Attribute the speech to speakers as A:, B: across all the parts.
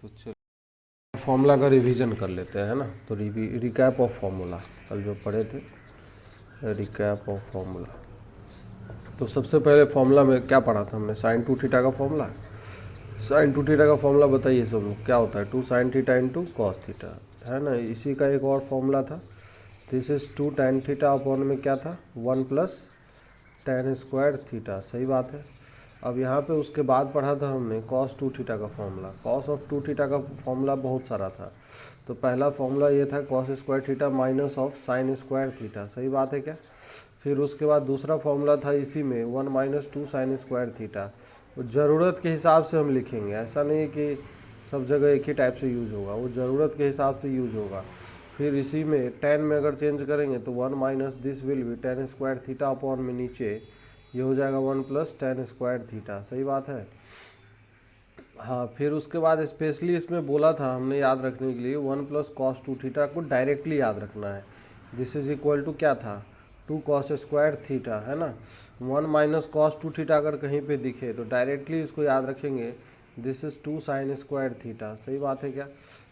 A: तो चलो फॉर्मूला का रिवीजन कर लेते हैं, है ना। तो रिकैप ऑफ फॉर्मूला कल जो पढ़े थे, रिकैप ऑफ फॉर्मूला। तो सबसे पहले फॉर्मूला में क्या पढ़ा था हमने, साइन टू थीटा का फॉर्मूला। साइन टू थीटा का फॉर्मूला बताइए सब लोग, क्या होता है, two sine theta into cos theta, है ना। इसी का एक और फॉर्मूला था, this is two tan theta upon में क्या था, one plus tan square theta, सही बात है। अब यहाँ पे उसके बाद पढ़ा था हमने कॉस टू थीटा का formula. Cos of two theta का फॉर्मूला बहुत सारा था। तो पहला फॉर्मूला ये था cos square theta minus of sine square theta, सही बात है क्या। फिर उसके बाद दूसरा फॉर्मूला था इसी में one minus two sine square theta. ज़रूरत के हिसाब से हम लिखेंगे, ऐसा नहीं है कि सब जगह एक ही टाइप से यूज़ होगा, वो ज़रूरत के हिसाब से यूज़ होगा। फिर इसी में टेन में अगर चेंज करेंगे तो one minus this will B ten square theta upon में नीचे ये हो जाएगा one plus tan square theta, सही बात है। हाँ, फिर उसके बाद स्पेशली इसमें बोला था हमने याद रखने के लिए one plus cos two theta को डायरेक्टली याद रखना है। दिस इज इक्वल टू क्या था, टू कॉस स्क्वायर थीटा, है ना। One minus cos two theta अगर कहीं पे दिखे तो डायरेक्टली इसको याद रखेंगे, this is two sine square theta, सही बात है क्या।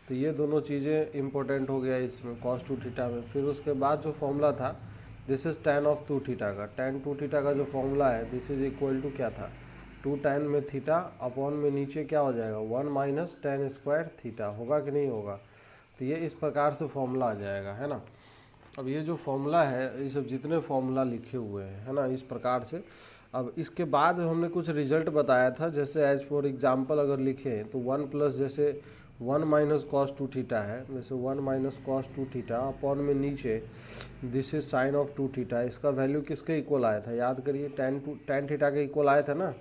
A: तो ये दोनों चीज़ें इंपॉर्टेंट हो गया इसमें कॉस टू थीटा में। फिर उसके बाद जो फॉर्मूला था this is tan of two theta का, टेन टू थीटा का जो फॉर्मूला है दिस इज इक्वल टू क्या था, टू टेन में थीटा अपॉन में नीचे क्या हो जाएगा, one minus ten square theta, होगा कि नहीं होगा। तो ये इस प्रकार से फॉर्मूला आ जाएगा, है ना। अब ये जो फॉर्मूला है, ये सब जितने फॉर्मूला लिखे हुए हैं, है ना, इस प्रकार से। अब इसके बाद हमने कुछ रिजल्ट बताया था, जैसे एज फॉर एग्जांपल अगर लिखें तो वन प्लस जैसे one minus cos two theta है, जैसे one minus cos two theta upon में नीचे this is sine of two theta, इसका वैल्यू किसके इक्वल आया था, याद करिए, टेन थीटा के इक्वल आया था ना।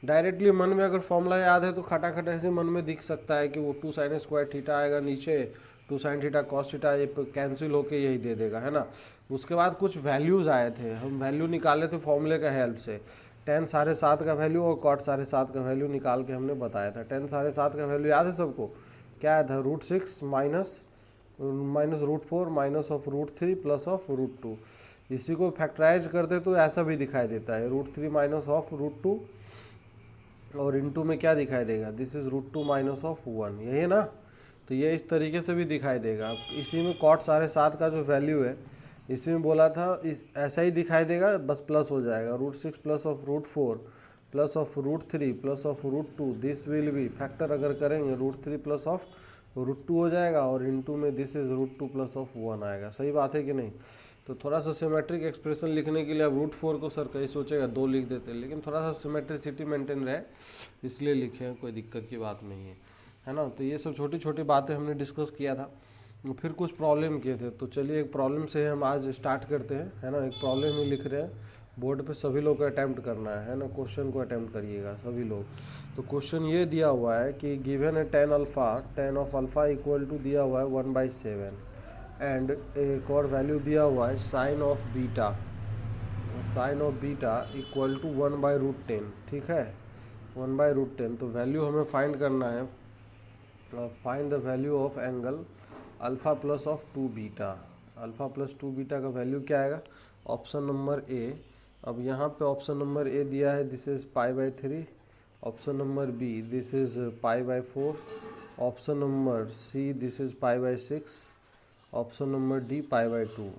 A: डायरेक्टली मन में अगर फॉर्मूला याद है तो खटाखट ऐसे मन में दिख सकता है कि वो टू साइन स्क्वायर थीटा आएगा, नीचे two sine theta cos theta, ये कैंसिल होके यही दे देगा, है ना। उसके बाद कुछ वैल्यूज़ आए थे, हम वैल्यू निकाले थे फॉर्मूले का हेल्प से। टेन साढ़े सात का वैल्यू और कॉट साढ़े सात का वैल्यू निकाल के हमने बताया था। टेन साढ़े सात का वैल्यू याद है सबको, क्या आया था, root six minus root four minus of root three plus of root two. इसी को फैक्टराइज करते तो ऐसा भी दिखाई देता है, root three minus of root two और इनटू में क्या दिखाई देगा, this is root two minus of one, यही है ना। तो ये इस तरीके से भी दिखाई देगा। इसी में कॉट साढ़े सात का जो वैल्यू है इसी में बोला था ऐसा ही दिखाई देगा, बस प्लस हो जाएगा, root six plus of root four plus of root three plus of root two, this will be factor अगर करेंगे root three plus of root two हो जाएगा और इनटू में this is root two plus of one आएगा, सही बात है कि नहीं। तो थोड़ा सा सिमेट्रिक एक्सप्रेशन लिखने के लिए अब रूट फोर को सर कहीं सोचेगा दो लिख देते, लेकिन थोड़ा सा सिमेट्रिसिटी मेंटेन रहे इसलिए लिखे हैं, कोई दिक्कत की बात नहीं है ना। तो ये सब छोटी छोटी बातें हमने डिस्कस किया था। फिर कुछ प्रॉब्लम किए थे, तो चलिए एक प्रॉब्लम से हम आज स्टार्ट करते हैं, है ना। एक प्रॉब्लम ही लिख रहे हैं बोर्ड पे, सभी लोग को अटैम्प्ट करना है ना, क्वेश्चन को अटैम्प्ट करिएगा सभी लोग। तो क्वेश्चन ये दिया हुआ है कि गिवन है tan alpha, tan of alpha equal to दिया हुआ है वन बाई सेवन, एंड एक और वैल्यू दिया हुआ है sine of beta, sine of beta equal to one by root ten, ठीक है, वन बाई रूट टेन। तो वैल्यू हमें फाइंड करना है, find the value of angle alpha plus of two beta. Alpha plus two beta का value क्या आएगा, option number A. अब यहाँ पे ऑप्शन नंबर ए दिया है this is pi by three, option number B this is pi by four, option number C this is pi by six, option number D pi by two.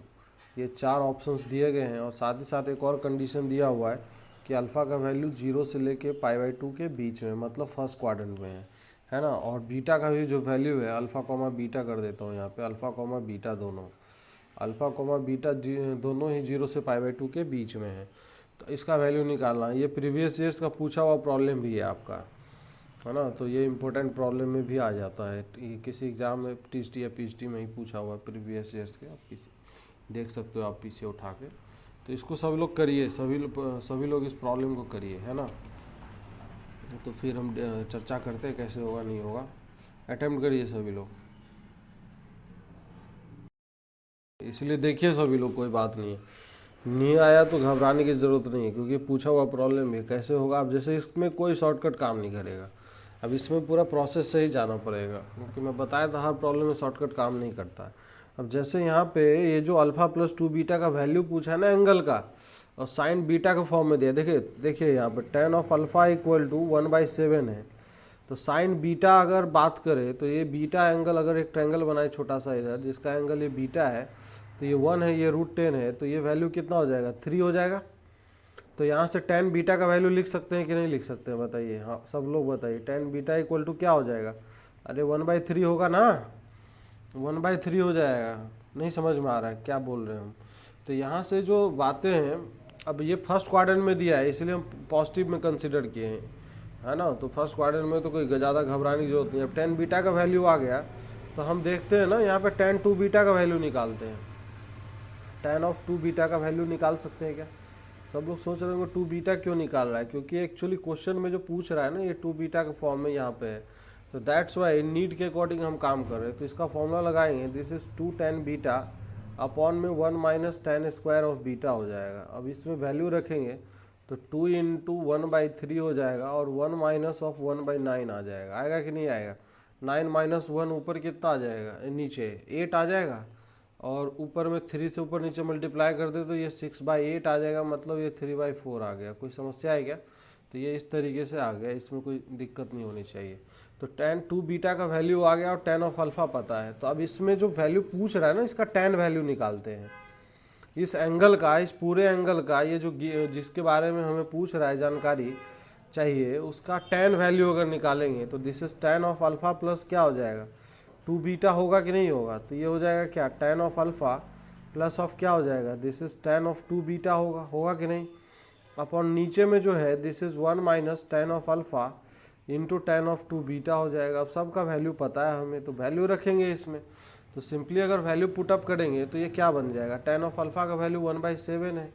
A: ये चार options दिए गए हैं और साथ ही साथ एक और कंडीशन दिया हुआ है कि अल्फ़ा का वैल्यू जीरो से लेके पाई बाई टू के बीच में, मतलब फर्स्ट क्वाड्रेंट में है ना। और बीटा का भी जो वैल्यू है, अल्फ़ा कॉमा बीटा कर देता हूँ यहाँ पे, अल्फ़ा कॉमा बीटा दोनों, अल्फ़ा कॉमा बीटा दोनों ही जीरो से पाई बाई टू के बीच में है। तो इसका वैल्यू निकालना है, ये प्रीवियस ईयर्स का पूछा हुआ प्रॉब्लम भी है आपका, है ना। तो ये इंपॉर्टेंट प्रॉब्लम में भी आ जाता है, ये किसी एग्जाम में टीएसटी या पीएचडी में ही पूछा हुआ है प्रीवियस ईयर्स के, आप किसी देख सकते हो आप पीछे उठा के। तो इसको सब लोग करिए, सभी लोग इस प्रॉब्लम को करिए, है ना। तो फिर हम चर्चा करते हैं कैसे होगा नहीं होगा, अटेम्प्ट करिए सभी लोग, इसलिए देखिए सभी लोग, कोई बात नहीं है, नहीं आया तो घबराने की ज़रूरत नहीं है, क्योंकि पूछा हुआ प्रॉब्लम है कैसे होगा। अब जैसे इसमें कोई शॉर्टकट काम नहीं करेगा, अब इसमें पूरा प्रोसेस से ही जाना पड़ेगा, क्योंकि मैं बताया था हर प्रॉब्लम में शॉर्टकट काम नहीं करता है। अब जैसे यहाँ पे ये जो अल्फ़ा प्लस टू बीटा का वैल्यू पूछा है ना एंगल का, और साइन बीटा का फॉर्म में दिया, देखिए देखिए यहाँ पर tan of alpha equal to one by seven है, तो साइन बीटा अगर बात करें तो ये बीटा एंगल, अगर एक ट्रायंगल बनाए छोटा सा इधर जिसका एंगल ये बीटा है, तो ये 1 है, ये √10 है, तो ये वैल्यू कितना हो जाएगा, 3 हो जाएगा। तो यहाँ से tan बीटा का वैल्यू लिख सकते हैं कि नहीं लिख सकते हैं, बताइए। हाँ सब लोग बताइए, tan बीटा इक्वल टू क्या हो जाएगा, अरे 1/3 होगा ना, 1/3 हो जाएगा। नहीं समझ में आ रहा है क्या बोल रहे हैं हम। तो यहाँ से जो बातें हैं, अब ये फर्स्ट क्वाड्रेंट में दिया है इसलिए हम पॉजिटिव में कंसिडर किए हैं, है ना। तो फर्स्ट क्वाड्रेंट में तो कोई ज़्यादा घबराने की जरूरत नहीं। अब tan बीटा का वैल्यू आ गया तो हम देखते हैं ना, यहाँ पे tan 2 बीटा का वैल्यू निकालते हैं। tan ऑफ 2 बीटा का वैल्यू निकाल सकते हैं क्या। सब लोग सोच रहे होंगे 2 बीटा क्यों निकाल रहा है, क्योंकि एक्चुअली क्वेश्चन में जो पूछ रहा है ना, ये 2 बीटा के फॉर्म में यहाँ पे है, तो दैट्स वाई नीड के अकॉर्डिंग हम काम कर रहे हैं। तो इसका फॉर्मूला लगाएंगे, this is 2 tan beta upon में 1 minus tan square of beta हो जाएगा। अब इसमें वैल्यू रखेंगे तो 2 इंटू 1/3 हो जाएगा और 1 माइनस ऑफ 1/9 आ जाएगा। आएगा कि नहीं आएगा, 9 माइनस 1 ऊपर कितना आ जाएगा, नीचे 8 आ जाएगा, और ऊपर में 3 से ऊपर नीचे मल्टीप्लाई कर दे तो ये 6/8 आ जाएगा, मतलब ये 3/4 आ गया। कोई समस्या है क्या। तो ये इस तरीके से आ गया, इसमें कोई दिक्कत नहीं होनी चाहिए। तो tan 2 बीटा का वैल्यू आ गया और tan ऑफ अल्फा पता है। तो अब इसमें जो वैल्यू पूछ रहा है ना, इसका tan वैल्यू निकालते हैं। इस एंगल का, इस पूरे एंगल का, ये जो जिसके बारे में हमें पूछ रहा है, जानकारी चाहिए, उसका tan वैल्यू अगर निकालेंगे तो this is tan of alpha plus क्या हो जाएगा, 2 बीटा होगा कि नहीं होगा। तो ये हो जाएगा क्या, tan of alpha plus of क्या हो जाएगा, this is tan of 2 beta होगा कि नहीं। अपॉन नीचे में जो है this is 1 minus tan of alpha into tan of 2 beta हो जाएगा। अब सबका वैल्यू पता है हमें, तो वैल्यू रखेंगे इसमें। तो सिंपली अगर वैल्यू पुटअप करेंगे तो ये क्या बन जाएगा, tan ऑफ अल्फा का वैल्यू 1/7 है,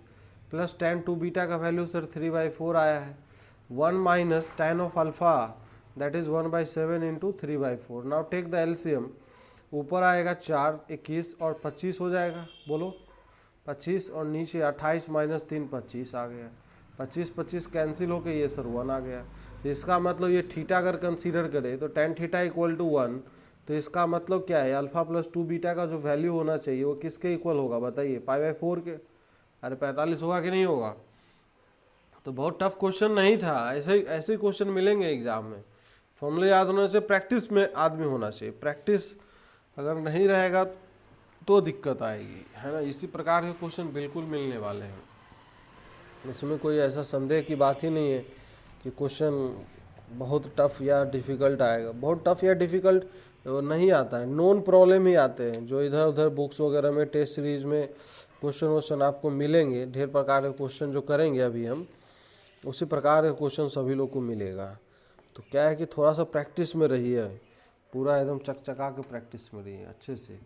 A: प्लस tan 2 बीटा का वैल्यू सर 3/4 आया है, 1 minus tan of alpha that is 1/7 into 3/4। Now take the LCM, ऊपर आएगा 4, 21 और 25 हो जाएगा, बोलो 25, और नीचे 28 माइनस 3 25 आ गया। 25 कैंसिल होकर ये सर 1 आ गया। तो इसका मतलब ये थीटा अगर कंसीडर करें तो tan थीटा इक्वल टू 1, तो इसका मतलब क्या है, अल्फा प्लस 2 बीटा का जो वैल्यू होना चाहिए वो किसके इक्वल होगा, बताइए, π/4 के। अरे 45 होगा कि नहीं होगा। तो बहुत टफ क्वेश्चन नहीं था, ऐसे क्वेश्चन मिलेंगे एग्जाम में। फॉर्मूले याद होने से प्रैक्टिस में आदमी होना चाहिए, प्रैक्टिस अगर नहीं रहेगा तो दिक्कत आएगी, है ना। इसी प्रकार के क्वेश्चन बिल्कुल मिलने वाले हैं, इसमें कोई ऐसा संदेह की बात ही नहीं है कि क्वेश्चन बहुत टफ या डिफ़िकल्ट आएगा। बहुत टफ या डिफ़िकल्ट नहीं आता है, नॉन प्रॉब्लम ही आते हैं जो इधर उधर बुक्स वगैरह में टेस्ट सीरीज में क्वेश्चन आपको मिलेंगे। ढेर प्रकार के क्वेश्चन जो करेंगे अभी हम, उसी प्रकार के क्वेश्चन सभी लोग को मिलेगा। तो क्या है कि थोड़ा सा प्रैक्टिस में रहिए, पूरा एकदम चकचका के प्रैक्टिस में रहिए अच्छे से।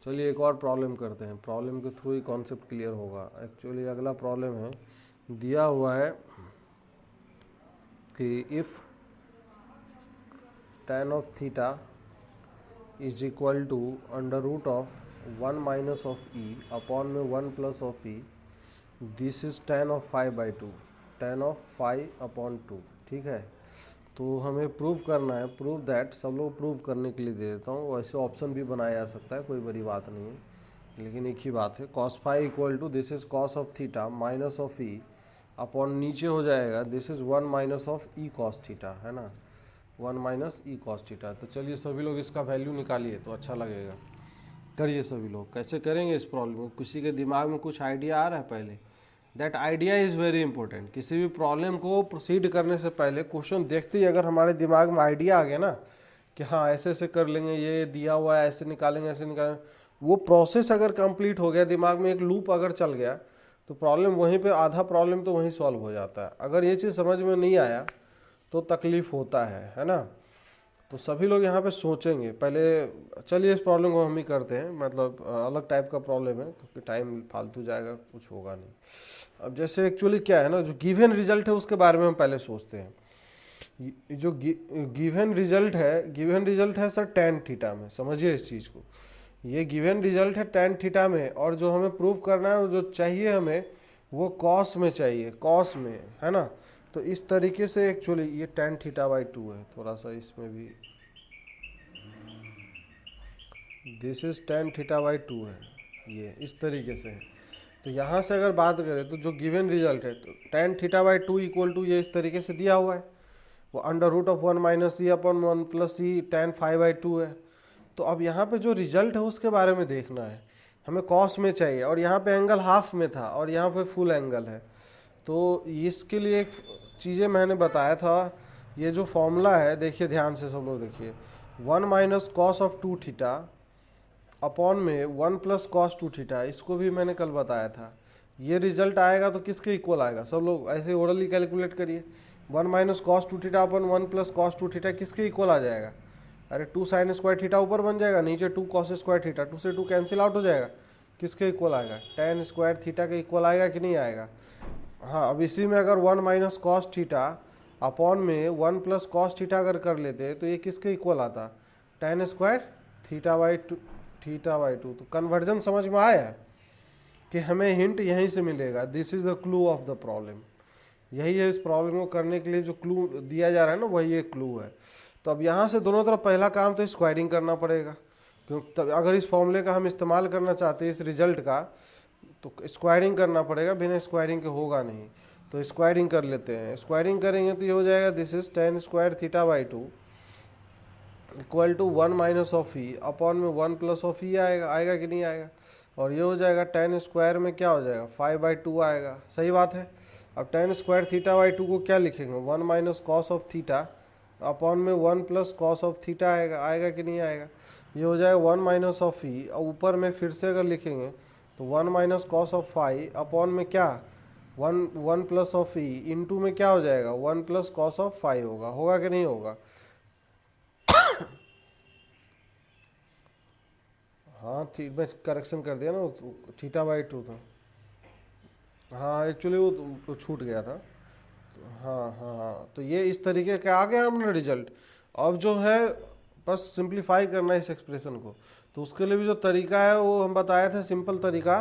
A: चलिए एक और प्रॉब्लम करते हैं, प्रॉब्लम के थ्रू ही कॉन्सेप्ट क्लियर होगा। एक्चुअली अगला प्रॉब्लम है, दिया हुआ है कि if tan of theta is equal to √1 minus of e upon में 1 plus of e, this is tan of 5/2, tan of 5/2, ठीक है। तो हमें प्रूव करना है, प्रूव दैट, सब लोग प्रूव करने के लिए दे देता हूँ, वैसे ऑप्शन भी बनाया जा सकता है, कोई बड़ी बात नहीं है, लेकिन एक ही बात है, cos phi equal to this is cos of theta minus of e upon नीचे हो जाएगा this is 1 minus of e cos theta, है ना, 1 माइनस ई cos थीटा। तो चलिए सभी लोग इसका वैल्यू निकालिए तो अच्छा लगेगा, करिए सभी लोग। कैसे करेंगे इस प्रॉब्लम को, किसी के दिमाग में कुछ आइडिया आ रहा है पहले, that idea is very important. किसी भी प्रॉब्लम को प्रोसीड करने से पहले क्वेश्चन देखते ही अगर हमारे दिमाग में आइडिया आ गया ना कि हाँ ऐसे ऐसे कर लेंगे, ये दिया हुआ है ऐसे निकालेंगे ऐसे निकालेंगे, वो प्रोसेस अगर कंप्लीट हो गया, दिमाग में एक लूप अगर चल गया, तो प्रॉब्लम वहीं पे, आधा प्रॉब्लम तो वहीं सॉल्व हो जाता है। अगर ये चीज़ समझ में नहीं आया तो तकलीफ़ होता है ना। तो सभी लोग यहाँ पे सोचेंगे पहले। चलिए इस प्रॉब्लम को हम ही करते हैं, मतलब अलग टाइप का प्रॉब्लम है क्योंकि टाइम फालतू जाएगा, कुछ होगा नहीं। अब जैसे एक्चुअली क्या है ना, जो गिवन रिजल्ट है उसके बारे में हम पहले सोचते हैं। जो गिवन रिजल्ट है सर tan थीटा में, समझिए इस चीज़ को, ये गिवन रिजल्ट है tan थीटा में, और जो हमें प्रूव करना है, जो चाहिए हमें वो कॉस में चाहिए, कॉस में, है ना। तो इस तरीके से एक्चुअली ये tan θ/2 है, थोड़ा सा इसमें भी दिस इज tan θ/2 है, ये इस तरीके से है। तो यहाँ से अगर बात करें तो जो गिवन रिजल्ट है, तो tan θ/2 इक्वल टू ये इस तरीके से दिया हुआ है, वो under root of 1 minus c upon 1 plus c tan five by two है। तो अब यहाँ पे जो रिजल्ट है उसके बारे में देखना है, हमें कॉस में चाहिए, और यहाँ पे एंगल हाफ में था और यहाँ पे फुल एंगल है। तो इसके लिए एक चीज़ें मैंने बताया था, ये जो फॉर्मूला है देखिए ध्यान से सब लोग देखिए, 1 minus cos of 2 theta upon में 1 प्लस कॉस 2 थीटा, इसको भी मैंने कल बताया था। ये रिजल्ट आएगा तो किसके इक्वल आएगा, सब लोग ऐसे ओरली कैलकुलेट करिए। 1 माइनस कॉस 2 थीटा अपन 1 प्लस कॉस 2 थीटा किसके इक्वल आ जाएगा, अरे 2 साइन स्क्वायर थीटा ऊपर बन जाएगा, नीचे 2 कॉस स्क्वायर थीटा, 2 से 2 कैंसिल आउट हो जाएगा, किसके इक्वल आएगा, tan स्क्वायर थीटा के इक्वल आएगा कि नहीं आएगा। हाँ, अब इसी में अगर 1 माइनस कॉस थीटा अपॉन में 1 प्लस कॉस थीटा अगर कर लेते तो ये किसके इक्वल आता, tan square theta by to. तो कन्वर्जन समझ में आया कि हमें हिंट यहीं से मिलेगा, this is the clue of the problem. यही है इस प्रॉब्लम को करने के लिए जो क्लू दिया जा रहा है ना, वही एक क्लू है। तो अब यहाँ से दोनों तरफ पहला काम तो स्क्वायरिंग करना पड़ेगा, क्योंकि अगर इस फॉर्मूले का हम इस्तेमाल करना चाहते हैं इस रिजल्ट का, तो स्क्वायरिंग करना पड़ेगा, बिना स्क्वायरिंग के होगा नहीं। तो स्क्वायरिंग कर लेते हैं, स्क्वायरिंग करेंगे तो ये हो जाएगा this is tan square theta by two equal to 1 minus of e upon में 1 प्लस ऑफ ई आएगा कि नहीं आएगा, और ये हो जाएगा tan स्क्वायर में क्या हो जाएगा 5 बाई टू आएगा। सही बात है। अब tan square theta by to को क्या लिखेंगे, 1 minus cos of theta upon में 1 प्लस कॉस ऑफ थीटा आएगा कि नहीं आएगा। ये हो जाएगा 1 माइनस ऑफ ई, और ऊपर में फिर से अगर लिखेंगे तो 1 minus cos of five upon में क्या 1 प्लस ऑफ ई इंटू में क्या हो जाएगा 1 प्लस कॉस ऑफ फाइव होगा कि नहीं होगा। हाँ ठीक, मैं करेक्शन कर दिया ना, थीटा बाई टू था। हाँ एक्चुअली वो छूट गया था। हाँ हाँ, तो ये इस तरीके का आ गया हमने रिजल्ट। अब जो है बस सिंप्लीफाई करना है इस एक्सप्रेशन को, तो उसके लिए भी जो तरीका है वो हम बताए थे, सिंपल तरीका,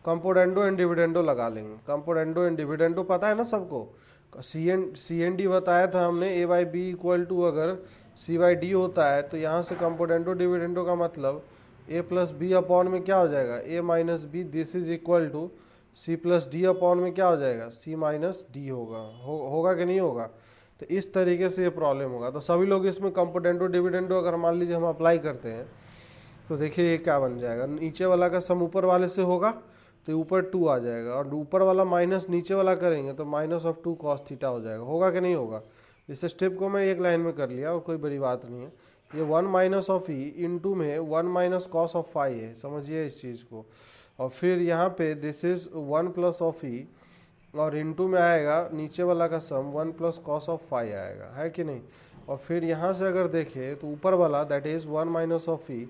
A: कंपोनेंडो एंड डिविडेंडो लगा लेंगे। कंपोनेंडो एंड डिविडेंडो पता है ना सबको, सी एन डी बताया था हमने, ए बाई बी इक्वल टू अगर सी बाई डी होता है तो यहाँ से कंपोनेंडो डिविडेंडो का मतलब ए प्लस बी अपॉन में क्या हो जाएगा a minus b, this is equal to c plus d upon में क्या हो जाएगा सी माइनस डी होगा कि नहीं होगा। तो इस तरीके से ये प्रॉब्लम होगा। तो सभी लोग इसमें कंपोनेंडो डिविडेंडो अगर मान लीजिए हम अप्लाई करते हैं तो देखिए ये क्या बन जाएगा, नीचे वाला का सम ऊपर वाले से होगा तो ऊपर 2 आ जाएगा, और ऊपर वाला माइनस नीचे वाला करेंगे तो माइनस ऑफ 2 कॉस थीटा हो जाएगा। होगा कि नहीं होगा। इस स्टेप को मैं एक लाइन में कर लिया और कोई बड़ी बात नहीं है। ये 1 माइनस ऑफ ई इंटू में 1 माइनस कॉस ऑफ फाइव है, समझिए इस चीज़ को। और फिर यहाँ पे दिस इज 1 प्लस ऑफ ई, और इंटू में आएगा नीचे वाला का सम 1 प्लस कॉस ऑफ फाइव आएगा, है कि नहीं। और फिर यहाँ से अगर देखें तो ऊपर वाला दैट इज़ 1 माइनस ऑफ ई,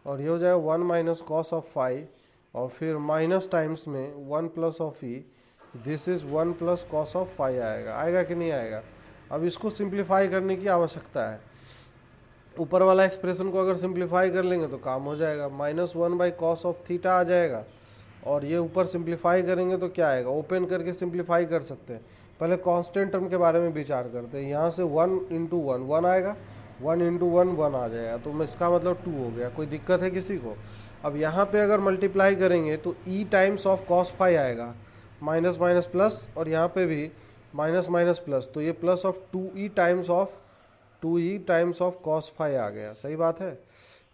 A: और ये हो जाएगा 1 माइनस कॉस ऑफ फाइव, और फिर माइनस टाइम्स में 1 plus of e, this is 1 plus cos of five आएगा कि नहीं आएगा। अब इसको सिंप्लीफाई करने की आवश्यकता है। ऊपर वाला एक्सप्रेशन को अगर सिंप्लीफाई कर लेंगे तो काम हो जाएगा, -1 बाई कॉस ऑफ थीटा आ जाएगा। और ये ऊपर सिंप्लीफाई करेंगे तो क्या आएगा, ओपन करके सिंप्लीफाई कर सकते हैं। पहले कांस्टेंट टर्म के बारे में विचार करते हैं। यहाँ से 1 इंटू 1 आएगा, 1 इंटू 1 आ जाएगा, तो इसका मतलब 2 हो गया। कोई दिक्कत है किसी को। अब यहाँ पे अगर मल्टीप्लाई करेंगे तो e times of cos phi आएगा, माइनस माइनस प्लस, और यहाँ पे भी माइनस माइनस प्लस, तो ये plus of 2e times of cos phi आ गया। सही बात है।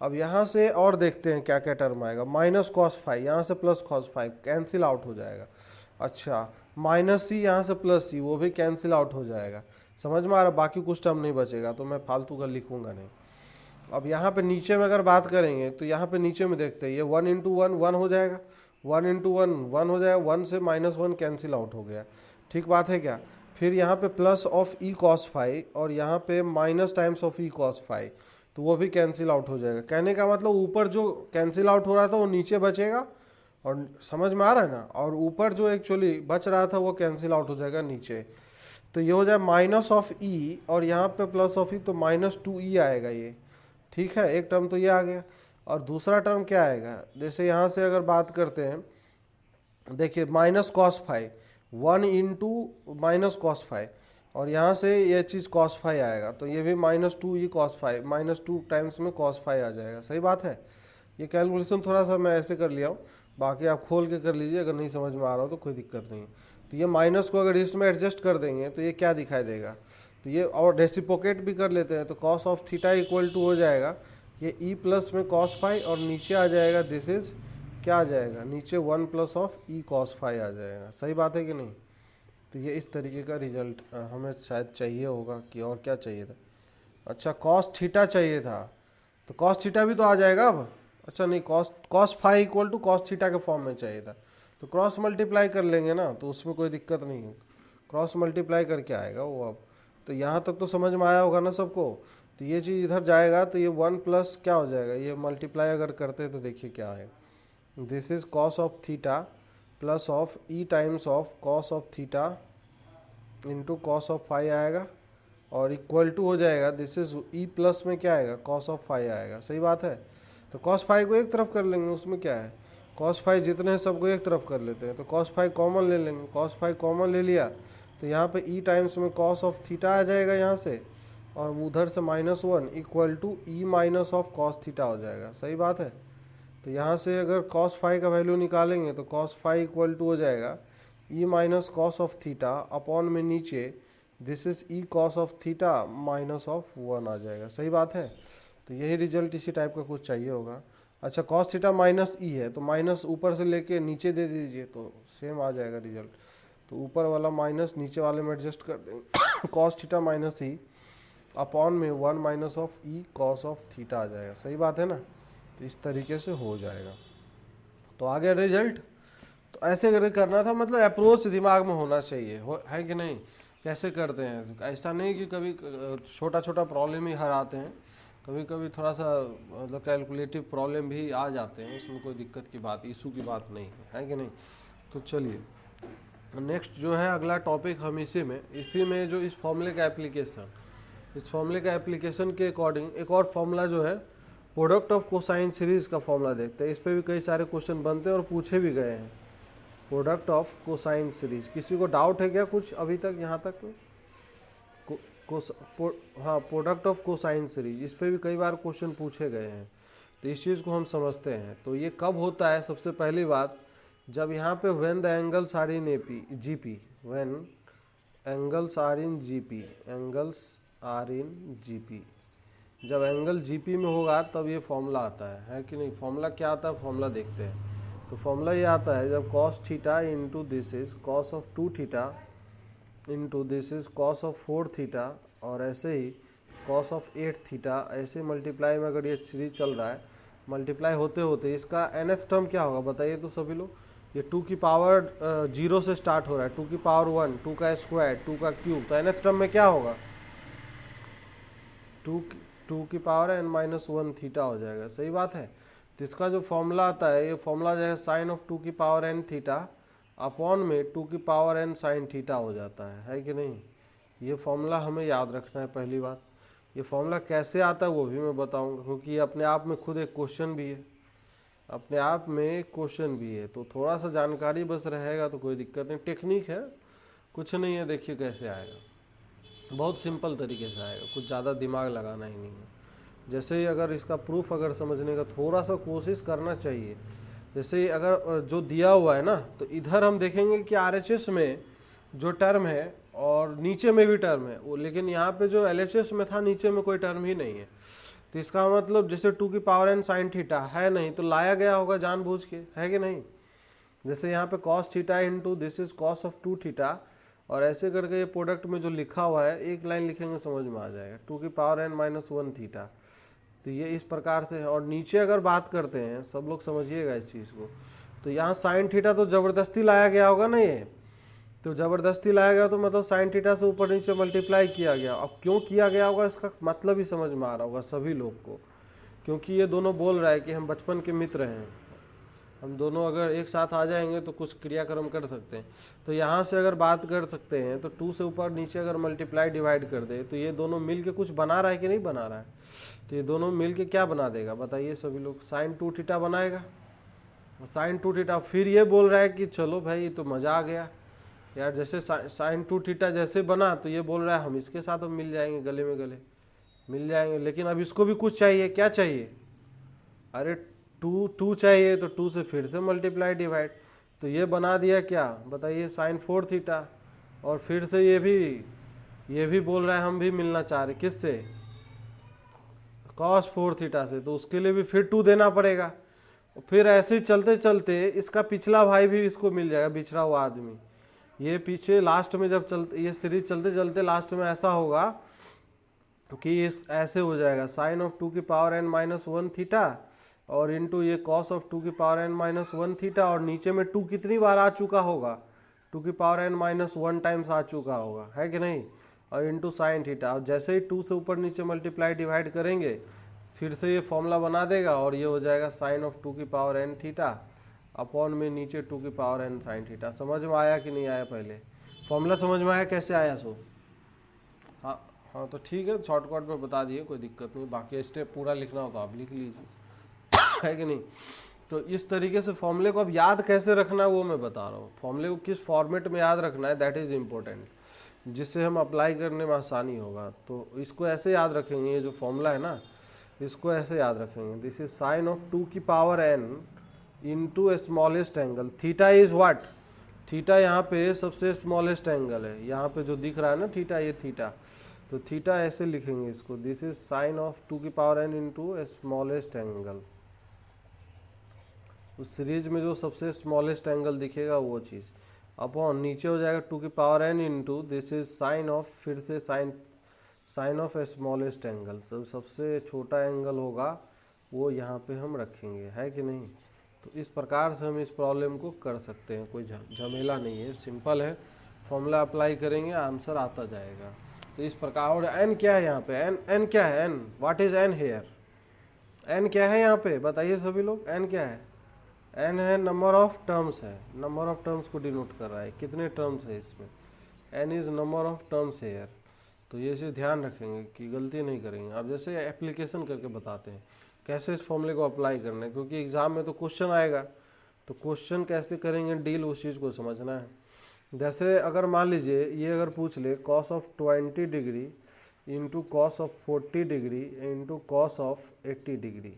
A: अब यहाँ से और देखते हैं क्या क्या टर्म आएगा, माइनस कॉस फाइव, यहाँ से plus cos five cancel out हो जाएगा। अच्छा, माइनस सी यहाँ से प्लस सी, वो भी कैंसिल आउट हो जाएगा। समझ में आ रहा, बाकी कुछ टर्म नहीं बचेगा, तो मैं फालतू का लिखूंगा नहीं। अब यहाँ पे नीचे में अगर बात करेंगे तो यहाँ पे नीचे में देखते हैं, ये 1 इंटू 1 हो जाएगा, 1 इंटू 1 हो जाएगा, 1 से -1 कैंसिल आउट हो गया। ठीक बात है क्या। फिर यहाँ पे plus of e cos five, और यहाँ पे minus times of e cos five, तो वो भी कैंसिल आउट हो जाएगा। कहने का मतलब ऊपर जो कैंसिल आउट हो रहा था वो नीचे बचेगा, और समझ में आ रहा है ना, और ऊपर जो एक्चुअली बच रहा था वो कैंसिल आउट हो जाएगा नीचे। तो ये हो जाए माइनस ऑफ ई, और यहाँ पे प्लस ऑफ ई, तो -2e आएगा ये। ठीक है, एक टर्म तो ये आ गया। और दूसरा टर्म क्या आएगा, जैसे यहाँ से अगर बात करते हैं, देखिए minus cos five, 1 into minus cos five, और यहाँ से ये चीज़ कॉस फाइव आएगा, तो ये भी -2e कॉस फाइव, -2 टाइम्स में कॉस फाइव आ जाएगा। सही बात है। ये कैलकुलेशन थोड़ा सा मैं ऐसे कर लिया हूँ, बाकी आप खोल के कर लीजिए, अगर नहीं समझ में आ रहा हो तो कोई दिक्कत नहीं। तो ये माइनस को अगर इसमें एडजस्ट कर देंगे तो ये क्या दिखाई देगा, तो ये और रेसिप्रोकेट भी कर लेते हैं, तो cos of theta equal to हो जाएगा ये ई प्लस में कॉस फाई, और नीचे आ जाएगा दिस इज क्या आ जाएगा, नीचे 1 plus of e cos phi आ जाएगा। सही बात है कि नहीं? तो ये इस तरीके का रिजल्ट हमें शायद चाहिए होगा, कि और क्या चाहिए था? अच्छा कॉस थीटा चाहिए था, तो कॉस थीटा भी तो आ जाएगा अब। अच्छा नहीं, cos phi equal to cos theta के फॉर्म में चाहिए था, तो क्रॉस मल्टीप्लाई कर लेंगे ना, तो उसमें कोई दिक्कत नहीं है, क्रॉस मल्टीप्लाई करके आएगा वो अब। तो यहाँ तक तो समझ में आया होगा ना सबको? तो ये चीज़ इधर जाएगा तो ये 1 प्लस क्या हो जाएगा, ये मल्टीप्लाई अगर करते तो देखिए क्या आएगा, this is cos of theta plus of e times of cos of theta into cos of phi आएगा, और इक्वल टू हो जाएगा दिस इज ई प्लस में क्या आएगा, कॉस ऑफ फाई आएगा। सही बात है? तो कॉस फाई को एक तरफ कर लेंगे, उसमें क्या है, कॉस फाई जितने हैं सबको एक तरफ कर लेते हैं, तो कॉस फाई कॉमन ले लेंगे, कॉस फाई कॉमन ले लिया तो यहाँ पे ई टाइम्स में कॉस ऑफ थीटा आ जाएगा यहाँ से, और उधर से -1 equal to e minus of cos theta हो जाएगा। सही बात है? तो यहाँ से अगर कॉस फाई का वैल्यू निकालेंगे तो कॉस फाई इक्वल टू हो जाएगा e minus cos of theta upon में नीचे this is e cos of theta minus of 1 आ जाएगा। सही बात है? तो यही रिजल्ट इसी टाइप का कुछ चाहिए होगा। अच्छा कॉस थीटा माइनस ई है, तो माइनस ऊपर से लेके नीचे दे दीजिए तो सेम आ जाएगा रिजल्ट। तो ऊपर वाला माइनस नीचे वाले में एडजस्ट कर देंगे cos theta minus e upon में 1 minus of e cos of theta आ जाएगा। सही बात है ना? तो इस तरीके से हो जाएगा। तो आ गया रिजल्ट। तो ऐसे करके करना था, मतलब अप्रोच दिमाग में होना चाहिए, है कि नहीं? कैसे करते हैं, ऐसा नहीं कि कभी छोटा छोटा प्रॉब्लम ही हराते हैं, कभी कभी थोड़ा सा मतलब कैलकुलेटिव प्रॉब्लम भी आ जाते हैं, इसमें कोई दिक्कत की बात, इशू की बात नहीं है कि नहीं? तो चलिए नेक्स्ट जो है अगला टॉपिक हम इसी में जो इस फॉर्मूले का एप्लीकेशन, इस फॉर्मूले का एप्लीकेशन के अकॉर्डिंग एक और फॉर्मूला जो है प्रोडक्ट ऑफ कोसाइन सीरीज का फॉर्मूला देखते हैं। इस पर भी कई सारे क्वेश्चन बनते हैं और पूछे भी गए हैं। प्रोडक्ट ऑफ कोसाइन सीरीज, किसी को डाउट है क्या कुछ अभी तक यहाँ तक में? हाँ प्रोडक्ट ऑफ कोसाइन सीरीज, इस पे भी कई बार क्वेश्चन पूछे गए हैं, तो इस चीज़ को हम समझते हैं। तो ये कब होता है? सबसे पहली बात, जब यहाँ पे when the angles are in GP, when angles are in GP, angles are in GP, जब एंगल जीपी में होगा तब ये फॉर्मूला आता है कि नहीं? फॉर्मूला क्या आता है, फॉर्मूला देखते हैं। तो फॉर्मूला ये आता है जब cos theta into this is cos of 2 theta into this is cos of 4 theta, और ऐसे ही कॉस ऑफ 8 थीटा, ऐसे मल्टीप्लाई में अगर ये सीरीज चल रहा है, मल्टीप्लाई होते होते इसका nth टर्म क्या होगा बताइए तो सभी लोग? ये 2 की पावर 0 से स्टार्ट हो रहा है, 2 की पावर 1, 2 का स्क्वायर, 2 का क्यूब, तो nth टर्म में क्या होगा? 2 की पावर n-1 थीटा हो जाएगा। सही बात है? तो इसका जो फॉर्मूला आता है, ये फॉर्मूला जो है साइन ऑफ 2 की पावर n थीटा अपॉन में 2 की पावर n साइन थीटा हो जाता है कि नहीं? ये फॉर्मूला हमें याद रखना है पहली बात। ये फॉर्मूला कैसे आता है वो भी मैं बताऊंगा, क्योंकि ये अपने आप में खुद एक क्वेश्चन भी है, अपने आप में एक क्वेश्चन भी है। तो थोड़ा सा जानकारी बस रहेगा तो कोई दिक्कत नहीं, टेक्निक है, कुछ नहीं है। देखिए कैसे आएगा, बहुत सिंपल तरीके से आएगा, कुछ ज़्यादा दिमाग लगाना ही नहीं है। जैसे ही अगर इसका प्रूफ अगर समझने का थोड़ा सा कोशिश करना चाहिए, जैसे ही अगर जो दिया हुआ है ना, तो इधर हम देखेंगे कि RHS में जो टर्म है और नीचे में भी टर्म है वो, लेकिन यहाँ पे जो LHS में था नीचे में कोई टर्म ही नहीं है। तो इसका मतलब जैसे 2 की पावर n साइन थीटा है नहीं, तो लाया गया होगा जानबूझ के, है कि नहीं? जैसे यहाँ पे cos theta into this is cos of 2 theta, और ऐसे करके ये प्रोडक्ट में जो लिखा हुआ है एक लाइन लिखेंगे समझ में आ जाएगा, 2 की पावर n-1 थीटा। तो ये इस प्रकार से है। और नीचे अगर बात करते हैं, सब लोग समझिएगा इस चीज़ को, तो यहाँ साइन थीटा तो ज़बरदस्ती लाया गया होगा ना, ये तो ज़बरदस्ती लाया गया, तो मतलब साइन थीटा से ऊपर नीचे मल्टीप्लाई किया गया। अब क्यों किया गया होगा इसका मतलब ही समझ में आ रहा होगा सभी लोग को, क्योंकि ये दोनों बोल रहा है कि हम बचपन के मित्र हैं, हम दोनों अगर एक साथ आ जाएंगे तो कुछ क्रियाक्रम कर सकते हैं। तो यहाँ से अगर बात कर सकते हैं तो 2 से ऊपर नीचे अगर मल्टीप्लाई डिवाइड कर दे तो ये दोनों मिल के कुछ बना रहा है कि नहीं बना रहा है? तो ये दोनों मिल के क्या बना देगा बताइए सभी लोग? साइन 2 थीटा बनाएगा, साइन 2 थीटा। फिर ये बोल रहा है कि चलो भाई तो मज़ा आ गया यार, जैसे साइन 2 थीटा जैसे बना, तो ये बोल रहा है हम इसके साथ अब मिल जाएंगे, गले में गले मिल जाएंगे। लेकिन अब इसको भी कुछ चाहिए, क्या चाहिए? अरे 2 चाहिए, तो 2 से फिर से मल्टीप्लाई डिवाइड, तो ये बना दिया क्या बताइए? साइन 4 थीटा, और फिर से ये भी ये भी बोल रहा है हम भी मिलना चाह रहे, किससे? cos 4 थीटा से, तो उसके लिए भी फिर 2 देना पड़ेगा। फिर ऐसे ही चलते चलते इसका पिछला भाई भी इसको मिल जाएगा, बिछड़ा हुआ आदमी। ये पीछे लास्ट में जब चलते, ये सीरीज चलते चलते लास्ट में ऐसा होगा कि इस ऐसे हो जाएगा साइन ऑफ 2 की पावर n माइनस 1 थीटा और इंटू ये कॉस ऑफ 2 की पावर n माइनस 1 थीटा, और नीचे में 2 कितनी बार आ चुका होगा? 2 की पावर n माइनस 1 टाइम्स आ चुका होगा, है कि नहीं? और इंटू साइन थीटा, और जैसे ही 2 से ऊपर नीचे मल्टीप्लाई डिवाइड करेंगे फिर से ये फॉर्मूला बना देगा और ये हो जाएगा साइन ऑफ 2 की पावर n थीटा अपॉन में नीचे 2 की पावर n साइन थीटा। समझ में आया कि नहीं आया? पहले फॉर्मूला समझ में आया कैसे आया? सो हाँ हाँ, तो ठीक है, शॉर्टकट में बता दिए, कोई दिक्कत नहीं। बाकी स्टेप पूरा लिखना हो तो आप लिख लीजिए, है कि नहीं? तो इस तरीके से फॉर्मूले को अब याद कैसे रखना है वो मैं बता रहा हूँ। फॉर्मूले को किस फॉर्मेट में याद रखना है, दैट इज़ इम्पोर्टेंट, जिससे हम अप्लाई करने में आसानी होगा। तो इसको ऐसे याद रखेंगे, ये जो फॉर्मूला है ना, इसको ऐसे याद रखेंगे, दिस इज साइन ऑफ 2 की power n into smallest angle. Theta is what? Theta यहाँ पे सबसे स्मॉलेस्ट एंगल है, यहाँ पे जो दिख रहा है ना थीटा, ये थीटा। तो थीटा ऐसे लिखेंगे इसको, दिस इज साइन ऑफ 2 की power n into smallest angle. उस सीरीज में जो सबसे स्मॉलेस्ट एंगल दिखेगा वो चीज़, अपॉन नीचे हो जाएगा 2 की power n into this is sine of, फिर से साइन ऑफ स्मॉलेस्ट एंगल, सबसे छोटा एंगल होगा वो यहाँ पे हम रखेंगे, है कि नहीं? तो इस प्रकार से हम इस प्रॉब्लम को कर सकते हैं, कोई झमेला नहीं है, सिंपल है। फॉर्मूला अप्लाई करेंगे आंसर आता जाएगा। तो इस प्रकार, और n क्या है यहाँ पे? n क्या है? n what is n here? n क्या है यहाँ पे बताइए सभी लोग? n क्या है? n है नंबर ऑफ टर्म्स, है नंबर ऑफ टर्म्स को डिनोट कर रहा है, कितने टर्म्स है इसमें। n is number of terms here. तो ये चीज़ ध्यान रखेंगे कि गलती नहीं करेंगे। अब जैसे एप्लीकेशन करके बताते हैं कैसे इस फॉर्मूले को अप्लाई करना है, क्योंकि एग्जाम में तो क्वेश्चन आएगा, तो क्वेश्चन कैसे करेंगे डील, उस चीज़ को समझना है। जैसे अगर मान लीजिए ये अगर पूछ ले cos of 20 degree into cos of 40 degree into cos of 80 degree,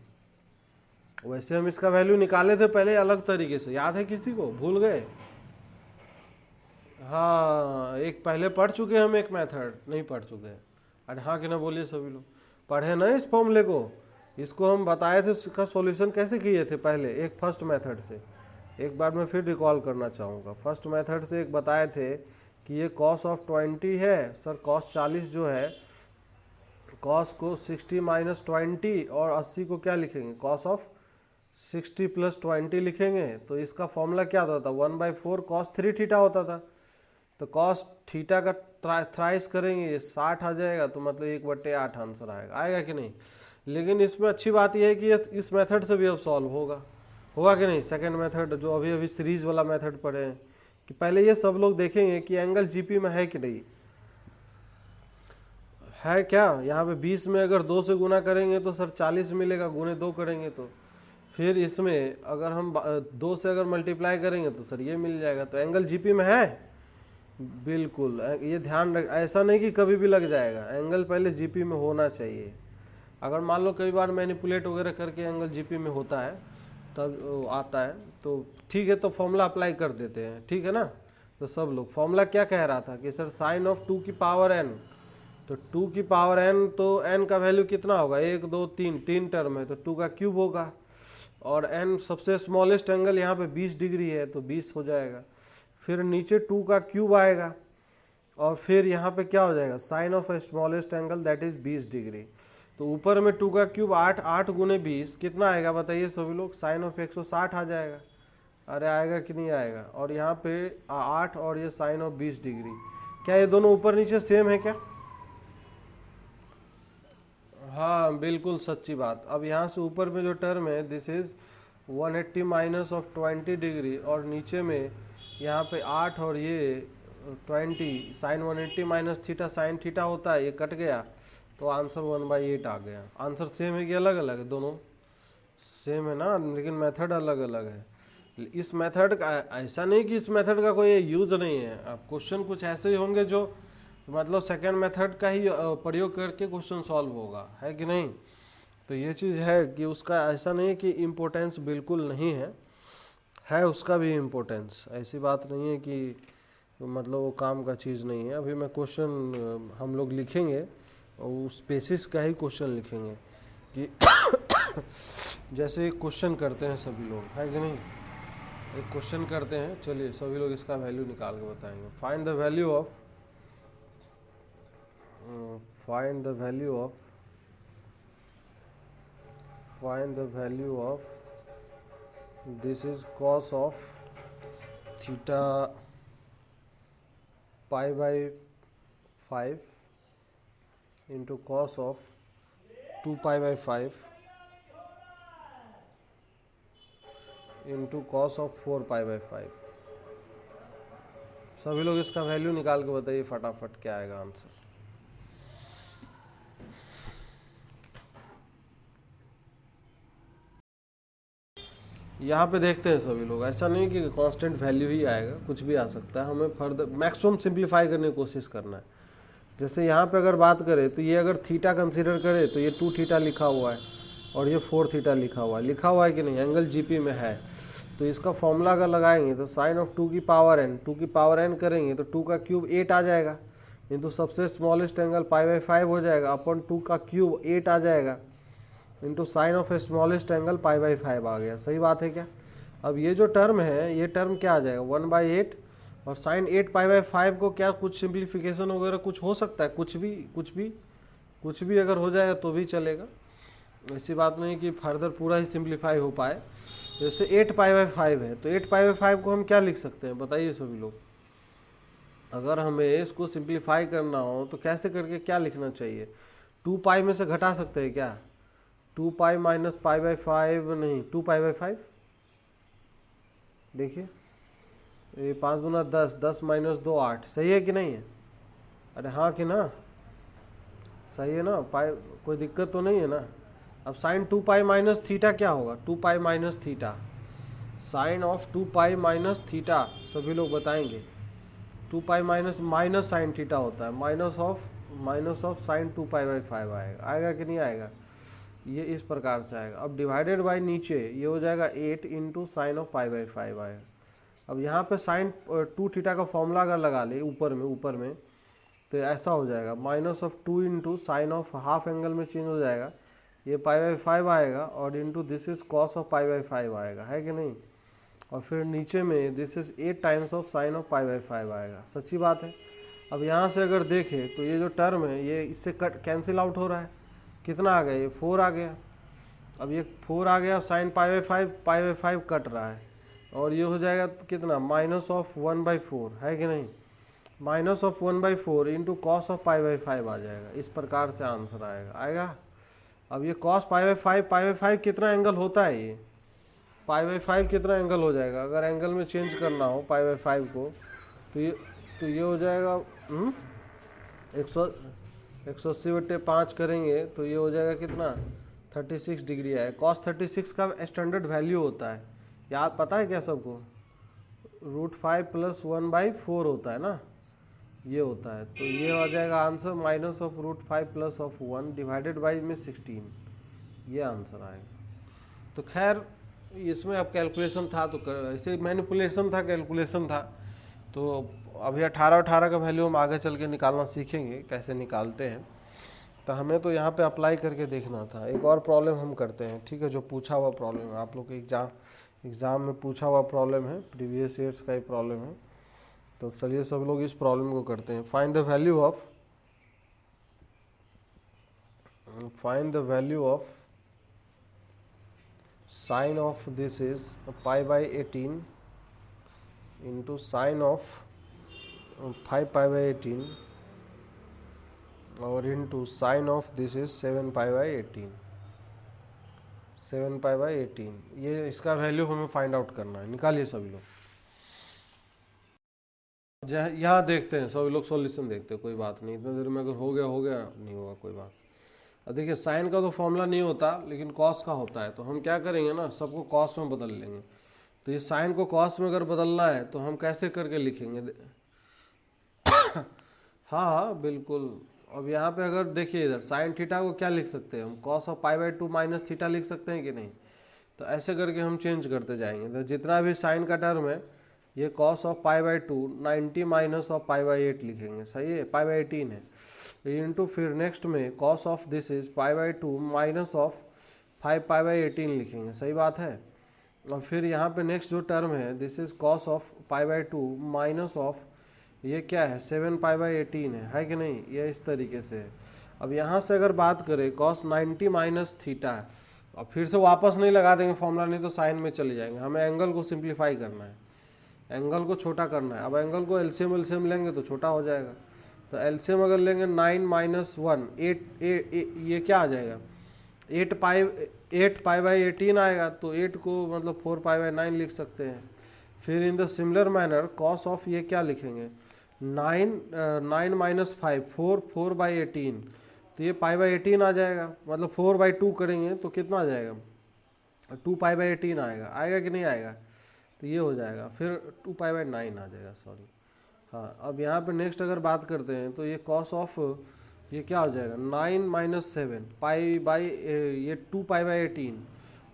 A: वैसे हम इसका वैल्यू निकाले थे पहले अलग तरीके से, याद है किसी को? भूल गए? हाँ, एक पहले पढ़ चुके हम, एक मेथड नहीं पढ़ चुके हैं। अरे हाँ कि ना बोलिए सभी लोग, पढ़े ना इस फॉर्मूले को? इसको हम बताए थे, इसका सॉल्यूशन कैसे किए थे पहले, एक फर्स्ट मेथड से। एक बार मैं फिर रिकॉल करना चाहूँगा। फर्स्ट मेथड से एक बताए थे कि ये कॉस ऑफ 20 है सर, कॉस 40 जो है, कॉस को 60 माइनस 20 और 80 को क्या लिखेंगे? कॉस ऑफ 60 प्लस 20 लिखेंगे। तो इसका फॉर्मूला क्या होता था? 1/4 कॉस 3 थीटा होता था। तो कॉस थीटा का थ्राइस करेंगे, ये 60 आ जाएगा, तो मतलब 1/8 आंसर आएगा कि नहीं? लेकिन इसमें अच्छी बात यह है कि इस मेथड से भी अब सॉल्व होगा कि नहीं? सेकंड मेथड जो अभी सीरीज वाला मेथड पढ़े हैं, कि पहले ये सब लोग देखेंगे कि एंगल जीपी में है कि नहीं है। क्या यहाँ पे 20 में अगर 2 से गुना करेंगे तो सर 40 मिलेगा, गुने 2 करेंगे तो फिर इसमें अगर हम 2 से अगर मल्टीप्लाई करेंगे तो सर ये मिल जाएगा। तो एंगल जीपी में है, बिल्कुल। ये ध्यान रख, ऐसा नहीं कि कभी भी लग जाएगा, एंगल पहले जीपी में होना चाहिए। अगर मान लो कई बार मैनिपुलेट वगैरह करके एंगल जीपी में होता है तब आता है, तो ठीक है, तो फॉर्मूला अप्लाई कर देते हैं, ठीक है ना? तो सब लोग फॉर्मूला क्या कह रहा था कि सर साइन ऑफ 2 की पावर n, तो 2 की पावर n, तो n का वैल्यू कितना होगा? 1 2 3, 3 टर्म है तो 2 का क्यूब होगा, और n सबसे स्मॉलेस्ट एंगल यहाँ पे 20 डिग्री है तो 20 हो जाएगा। फिर नीचे 2 का क्यूब आएगा, और फिर यहाँ पे क्या हो जाएगा? Sine of smallest angle that is 20 degree. तो ऊपर में 2 का क्यूब 8, 8 गुने 20 कितना आएगा बताइए सभी लोग? साइन ऑफ 160 आ जाएगा। अरे आएगा कि नहीं आएगा? और यहाँ पे 8 और ये साइन ऑफ 20 डिग्री, क्या ये दोनों ऊपर नीचे सेम है क्या? हाँ बिल्कुल सच्ची बात। अब यहाँ से ऊपर में जो टर्म है this is 180 minus of 20 degree, और नीचे में यहाँ पे 8 और ये 20, sine 180 minus theta sine theta होता है, ये कट गया तो आंसर 1/8 आ गया। आंसर सेम है कि अलग अलग है? दोनों सेम है ना, लेकिन मेथड अलग अलग है। इस मेथड का ऐसा नहीं कि इस मेथड का कोई यूज़ नहीं है। अब क्वेश्चन कुछ ऐसे ही होंगे जो मतलब सेकेंड मेथड का ही प्रयोग करके क्वेश्चन सॉल्व होगा, है कि नहीं? तो ये चीज़ है कि उसका ऐसा नहीं है कि इम्पोर्टेंस बिल्कुल नहीं है, उसका भी इम्पोर्टेंस। ऐसी बात नहीं है कि तो मतलब वो काम का चीज़ नहीं है। अभी मैं क्वेश्चन हम लोग लिखेंगे और उस बेसिस का ही क्वेश्चन लिखेंगे कि जैसे एक क्वेश्चन करते हैं सभी लोग, है कि नहीं, एक क्वेश्चन करते हैं, चलिए सभी लोग इसका वैल्यू निकाल के बताएंगे। Find the value of find the value of this is cos of theta pi by 5 into cos of 2 pi by 5 into cos of 4 pi by 5। सभी लोग इसका वैल्यू निकाल के बताइए फटाफट क्या आएगा आंसर। यहाँ पे देखते हैं सभी लोग, ऐसा नहीं कि कांस्टेंट वैल्यू ही आएगा, कुछ भी आ सकता है। हमें फर्दर मैक्सिमम सिंप्लीफाई करने की कोशिश करना है। जैसे यहाँ पे अगर बात करें तो ये अगर थीटा कंसीडर करें तो ये 2 थीटा लिखा हुआ है और ये 4 थीटा लिखा हुआ है कि नहीं, एंगल जीपी में है। तो इसका फॉर्मूला अगर लगाएंगे तो साइन ऑफ 2 की पावर n करेंगे तो 2 का क्यूब 8 आ जाएगा, इंटू सबसे स्मॉलेस्ट एंगल पाई बाई 5 हो जाएगा अपन 2 का क्यूब 8 आ जाएगा, into sine of smallest angle pi by 5 आ गया। सही बात है क्या? अब ये जो टर्म है, ये टर्म क्या आ जाएगा 1/8 और साइन 8 पाई बाई 5 को क्या कुछ सिंप्लीफिकेशन वगैरह कुछ हो सकता है, कुछ भी अगर हो जाएगा तो भी चलेगा। ऐसी बात नहीं कि फर्दर पूरा ही सिंप्लीफाई हो पाए। जैसे 8 पाई बाई 5 है तो 8 पाई बाई 5 को हम क्या लिख सकते हैं बताइए सभी लोग। अगर हमें इसको सिंप्लीफाई करना हो तो कैसे करके क्या लिखना चाहिए? 2 पाई में से घटा सकते हैं क्या? 2 पाई माइनस पाई बाई 5 नहीं, 2 पाई बाई 5। देखिए ये 5 दूना 10, 10 माइनस 2 8। सही है कि नहीं है? अरे हाँ कि ना, सही है ना, पाई कोई दिक्कत तो नहीं है ना। अब साइन 2 पाई माइनस थीटा क्या होगा? 2 pi minus theta, sine of 2 pi minus theta सभी लोग बताएंगे। 2 पाई माइनस साइन थीटा होता है, minus of sign 2 pi by 5 आएगा कि नहीं आएगा? ये इस प्रकार से आएगा। अब डिवाइडेड बाय नीचे ये हो जाएगा 8 into sine of pi by 5 आएगा। अब यहाँ पे साइन 2 थीटा का फॉर्मूला अगर लगा ले ऊपर में तो ऐसा हो जाएगा minus of 2 into sine of half angle में चेंज हो जाएगा, ये पाई बाई 5 आएगा और into this is cos of pi by 5 आएगा, है कि नहीं? और फिर नीचे में this is 8 times of sine of pi by 5 आएगा। सच्ची बात है। अब यहाँ से अगर देखें तो ये जो टर्म है ये इससे कट कैंसिल आउट हो रहा है। कितना आ गया? ये 4 आ गया। अब ये 4 आ गया, साइन पाई बाई 5 कट रहा है और ये हो जाएगा कितना? माइनस ऑफ 1/4, है कि नहीं? Minus of 1/4 into cos of pi by 5 आ जाएगा। इस प्रकार से आंसर आएगा। अब ये कॉस पाई बाई 5 कितना एंगल होता है? ये पाई बाई 5 कितना एंगल हो जाएगा? अगर एंगल में चेंज करना हो पाई बाई 5 को तो ये हो जाएगा 180/5 करेंगे तो ये हो जाएगा कितना? 36 डिग्री है। कॉस 36 का स्टैंडर्ड वैल्यू होता है, याद पता है क्या सबको? √5 + 1/4 होता है ना, ये होता है। तो ये हो जाएगा answer minus of √5 + of 1 divided by में 16, ये आंसर आएगा। तो खैर इसमें अब कैलकुलेशन था तो ऐसे मैनिपुलेशन था, कैलकुलेशन था। तो अभी 18 का वैल्यू हम आगे चल के निकालना सीखेंगे कैसे निकालते हैं। तो हमें तो यहाँ पे अप्लाई करके देखना था। एक और प्रॉब्लम हम करते हैं, ठीक है, जो पूछा हुआ प्रॉब्लम है, आप लोग के एग्ज़ाम में पूछा हुआ प्रॉब्लम है, प्रीवियस ईयर्स का ही प्रॉब्लम है। तो चलिए सब लोग इस प्रॉब्लम को करते हैं। Find the value of sine of this is pi by 18 into sine of 5 pi by 18 और into sine of this is 7 pi by 18, 7 pi by 18। ये इसका वैल्यू हमें फाइंड आउट करना है। निकालिए सभी लोग। यहाँ देखते हैं सभी लोग, सॉल्यूशन देखते हैं, कोई बात नहीं, इतने देर में अगर हो गया नहीं होगा कोई बात। अब देखिए साइन का तो फॉर्मूला नहीं होता लेकिन कॉस का होता है। तो हम क्या करेंगे ना, सबको कॉस में बदल लेंगे। तो ये साइन को कॉस में अगर बदलना है तो हम कैसे करके लिखेंगे? हाँ बिल्कुल। अब यहाँ पे अगर देखिए इधर साइन थीटा को क्या लिख सकते हैं हम? Cos of pi by 2 minus theta लिख सकते हैं कि नहीं? तो ऐसे करके हम चेंज करते जाएंगे। तो जितना भी साइन का टर्म है ये cos of pi by 2 90 minus of pi by 8 लिखेंगे, सही है, पाई बाई 18 है इंटू फिर नेक्स्ट में cos of this is pi by 2 minus of 5 pi by 18 लिखेंगे, सही बात है। और फिर यहाँ पे नेक्स्ट जो टर्म है this is cos of pi by 2 minus of ये क्या है 7 पाई बाई 18 है कि नहीं, ये इस तरीके से है। अब यहाँ से अगर बात करें कॉस 90 माइनस थीटा है, और फिर से वापस नहीं लगा देंगे फॉर्मूला, नहीं तो साइन में चले जाएंगे। हमें एंगल को सिंप्लीफाई करना है, एंगल को छोटा करना है। अब एंगल को एलसीएम लेंगे तो छोटा हो जाएगा। तो एलसीएम अगर लेंगे 9 माइनस 1 8 ये क्या आ जाएगा 8 पाई बाई 18 आएगा। तो 8 को मतलब 4 पाई बाई 9 लिख सकते हैं। फिर इन the similar manner cos of ये क्या लिखेंगे 9 माइनस 5 4 बाई 18, तो ये पाई बाई 18 आ जाएगा। मतलब 4 बाई 2 करेंगे तो कितना आ जाएगा 2 पाई बाई 18 आएगा कि नहीं आएगा, तो ये हो जाएगा। फिर 2 पाई बाई 9 आ जाएगा, सॉरी। हाँ, अब यहाँ पे नेक्स्ट अगर बात करते हैं तो ये कॉस ऑफ ये क्या हो जाएगा 9 माइनस 7 पाई बाई ये 2 पाई बाई 18,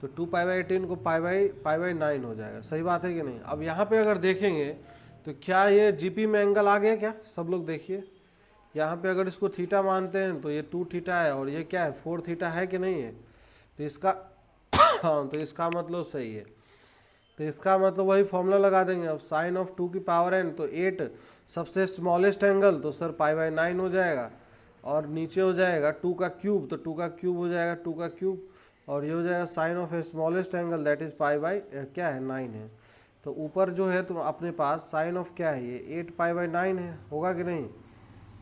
A: तो 2 पाई बाई 18 को पाई बाई 9 हो जाएगा, सही बात है कि नहीं। अब यहाँ पे अगर देखेंगे तो क्या ये जीपी में एंगल आ गया क्या, सब लोग देखिए। यहाँ पे अगर इसको थीटा मानते हैं तो ये 2 थीटा है और ये क्या है 4 थीटा है कि नहीं है, तो इसका हाँ, तो इसका मतलब सही है। तो इसका मतलब वही फॉर्मूला लगा देंगे। अब साइन ऑफ 2 की पावर n, तो 8 सबसे स्मॉलेस्ट एंगल, तो सर पाई बाई 9 हो जाएगा। और नीचे हो जाएगा 2 का क्यूब, तो 2 का क्यूब हो जाएगा 2 का क्यूब, और ये हो जाएगा sine of a smallest angle that is pi by क्या है 9 है। तो ऊपर जो है तो अपने पास साइन ऑफ क्या है ये 8 पाई बाई 9 है, होगा कि नहीं।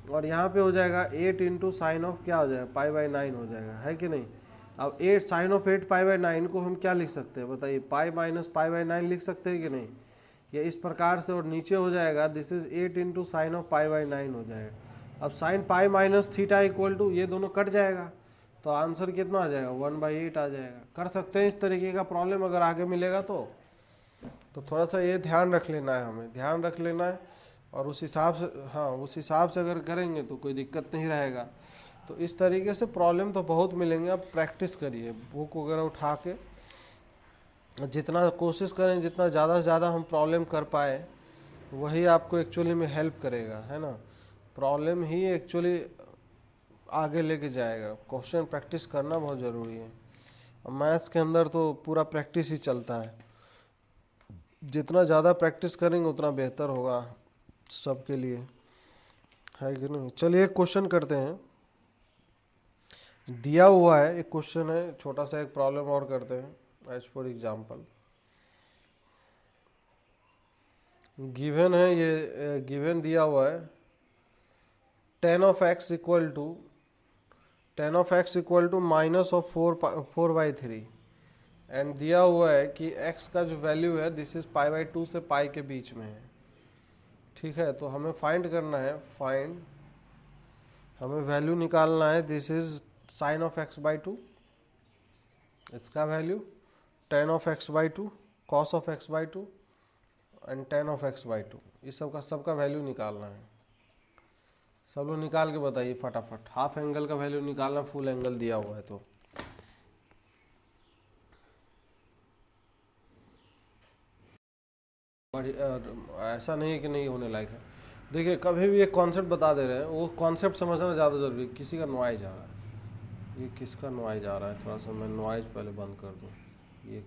A: और यहाँ पे हो जाएगा 8 इंटू साइन ऑफ क्या हो जाएगा पाई बाई 9 हो जाएगा, है कि नहीं। अब 8 साइन ऑफ 8 पाई बाई 9 को हम क्या लिख सकते हैं बताइए, पाई माइनस पाई बाई 9 लिख सकते हैं कि नहीं, ये इस प्रकार से। और नीचे हो जाएगा this is 8 into sine of pi by 9 हो जाएगा। अब sine pi minus theta equal to ये दोनों कट जाएगा, तो आंसर कितना आ जाएगा 1/8 आ जाएगा। कर सकते हैं इस तरीके का प्रॉब्लम अगर आगे मिलेगा तो थोड़ा सा ये ध्यान रख लेना है, हमें ध्यान रख लेना है। और उस हिसाब से, हाँ उस हिसाब से अगर करेंगे तो कोई दिक्कत नहीं रहेगा। तो इस तरीके से प्रॉब्लम तो बहुत मिलेंगे, आप प्रैक्टिस करिए, बुक वगैरह उठा के जितना कोशिश करें, जितना ज़्यादा से ज़्यादा हम प्रॉब्लम कर पाए वही आपको एक्चुअली में हेल्प करेगा, है ना। प्रॉब्लम ही एक्चुअली आगे लेके जाएगा। क्वेश्चन प्रैक्टिस करना बहुत ज़रूरी है। और मैथ्स के अंदर तो पूरा प्रैक्टिस ही चलता है, जितना ज़्यादा प्रैक्टिस करेंगे उतना बेहतर होगा सबके लिए, है कि नहीं। चलिए एक क्वेश्चन करते हैं, दिया हुआ है एक क्वेश्चन है, छोटा सा एक प्रॉब्लम और करते हैं एज फॉर एग्जाम्पल। गिवन है ये, गिवन दिया हुआ है tan of x equal to minus of 4/3 and दिया हुआ है कि x का जो वैल्यू है दिस इज पाई बाई 2 से पाई के बीच में है, ठीक है। तो हमें फाइंड करना है, हमें वैल्यू निकालना है, this is sine of x by 2, इसका value tan of x by 2, cos of x by 2 and tan of x by 2, इस सबका वैल्यू निकालना है। सब लोग निकाल के बताइए फटाफट। हाफ एंगल का वैल्यू निकालना, फुल एंगल दिया हुआ है तो। ऐसा नहीं है कि नहीं होने लायक है। देखिए कभी भी एक कॉन्सेप्ट बता दे रहे हैं, वो कॉन्सेप्ट समझना ज़्यादा जरूरी है। किसी का नॉइज आ रहा है, ये किसका नॉइज आ रहा है, थोड़ा सा मैं नॉइज पहले बंद कर दूँ ये।